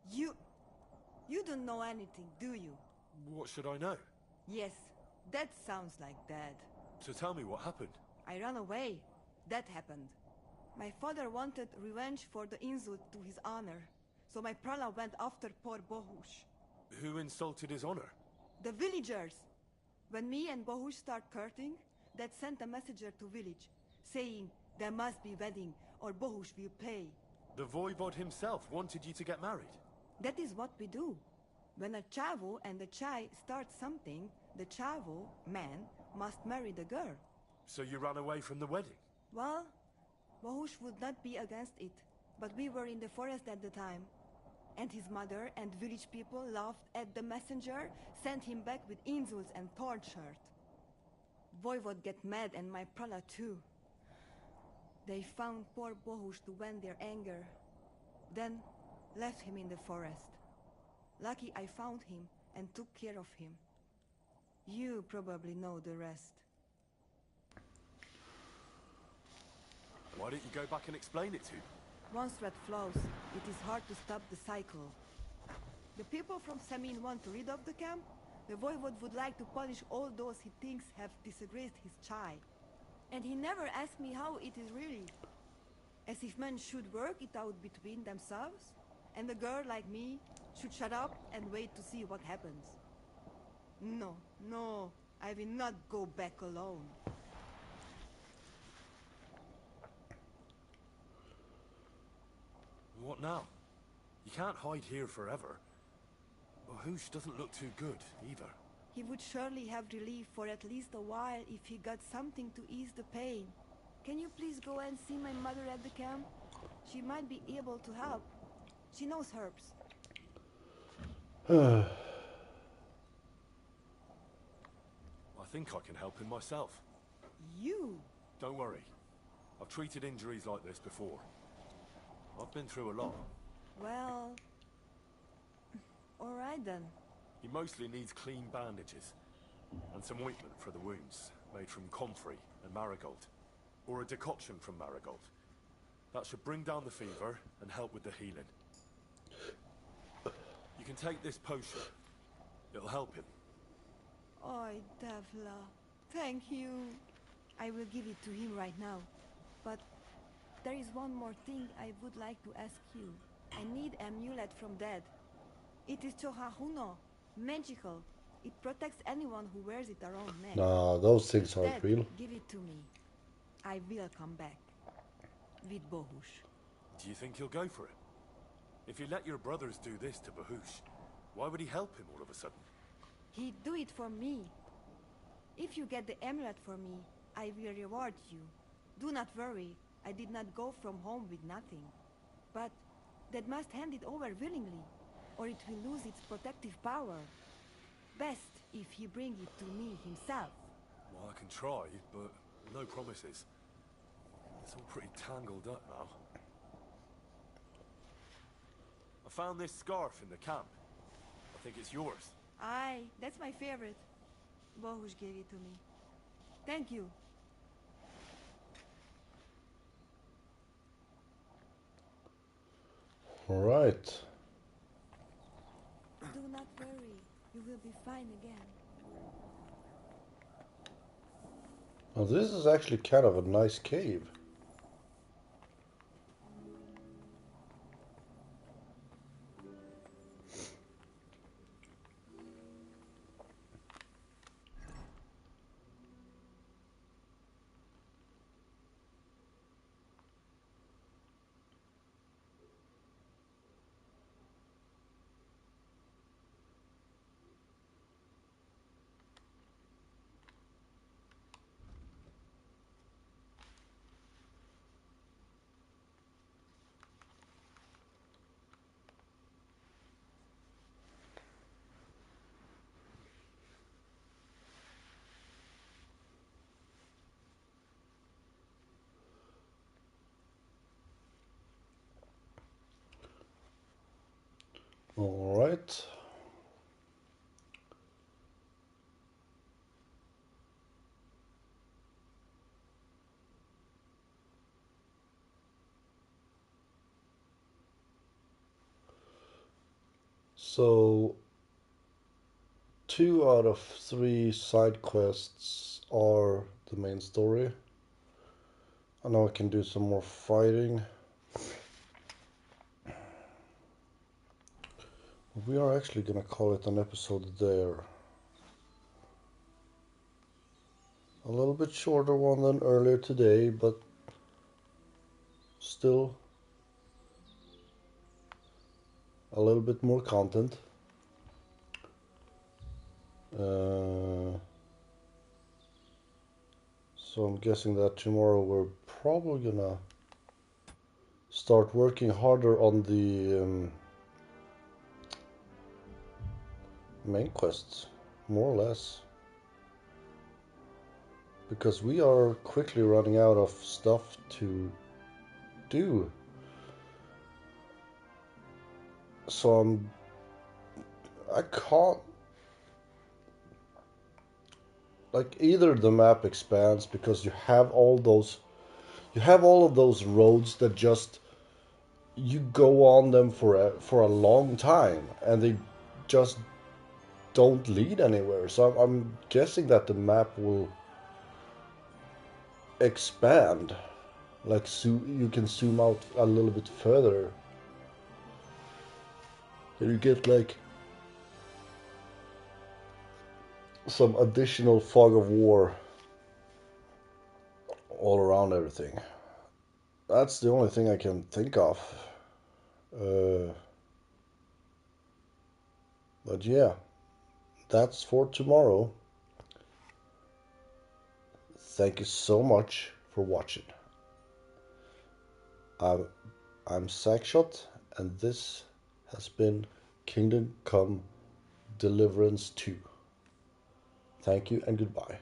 You don't know anything, do you? What should I know? Yes, that sounds like Dad. So tell me what happened. I ran away. That happened. My father wanted revenge for the insult to his honor. So my prala went after poor Bohush. Who insulted his honor? The villagers. When me and Bohush start courting, Dad sent a messenger to village, saying there must be wedding or Bohush will pay. The Voivod himself wanted you to get married. That is what we do. When a chavo and a chai start something, the chavo, man, must marry the girl. So you ran away from the wedding? Well, Bohush would not be against it. but we were in the forest at the time. And his mother and village people laughed at the messenger, sent him back with insults and tortured. Voivod get mad and my prala too. They found poor Bohush to vent their anger, then left him in the forest. Lucky I found him and took care of him. You probably know the rest. Why don't you go back and explain it to me? Once red flows, it is hard to stop the cycle. The people from Samin want to rid of the camp. The voivode would like to punish all those he thinks have disgraced his chai. And he never asked me how it is really. As if men should work it out between themselves, and a girl like me should shut up and wait to see what happens. No, no, I will not go back alone. What now? You can't hide here forever. Bahush doesn't look too good, either. He would surely have relief for at least a while if he got something to ease the pain. Can you please go and see my mother at the camp? She might be able to help. She knows herbs. I think I can help him myself. You? Don't worry. I've treated injuries like this before. I've been through a lot. Well... all right then. He mostly needs clean bandages. And some ointment for the wounds, made from comfrey and marigold. Or a decoction from marigold. That should bring down the fever and help with the healing. You can take this potion. It'll help him. Oi, Devla. Thank you. I will give it to him right now. But there is one more thing I would like to ask you. I need an amulet from Dad. It is Chohahuno. Magical. It protects anyone who wears it around neck. Nah, those things aren't Dad, real. give it to me. I will come back. With Bohush. Do you think he'll go for it? If you let your brothers do this to Bahush, why would he help him all of a sudden? He'd do it for me. If you get the amulet for me, I will reward you. Do not worry, I did not go from home with nothing. But Dad must hand it over willingly, or it will lose its protective power. Best if he bring it to me himself. Well, I can try, but no promises. It's all pretty tangled up now. I found this scarf in the camp. I think it's yours. Aye, that's my favorite. Bohush gave it to me. Thank you. All right. Do not worry, you will be fine again. Now this is actually kind of a nice cave. All right. So 2 out of 3 side quests are the main story. I know I can do some more fighting. We are actually gonna call it an episode there. A little bit shorter one than earlier today, but still a little bit more content. So I'm guessing that tomorrow we're probably gonna start working harder on the main quests, more or less, because we are quickly running out of stuff to do. So I can't, like, either the map expands because you have all of those roads that just you go on them for a long time and they just don't lead anywhere. So I'm guessing that the map will expand, like, you can zoom out a little bit further and you get like some additional fog of war all around everything. That's the only thing I can think of. But yeah, that's for tomorrow. Thank you so much for watching. I'm Sackshot, and this has been Kingdom Come Deliverance 2. Thank you and goodbye.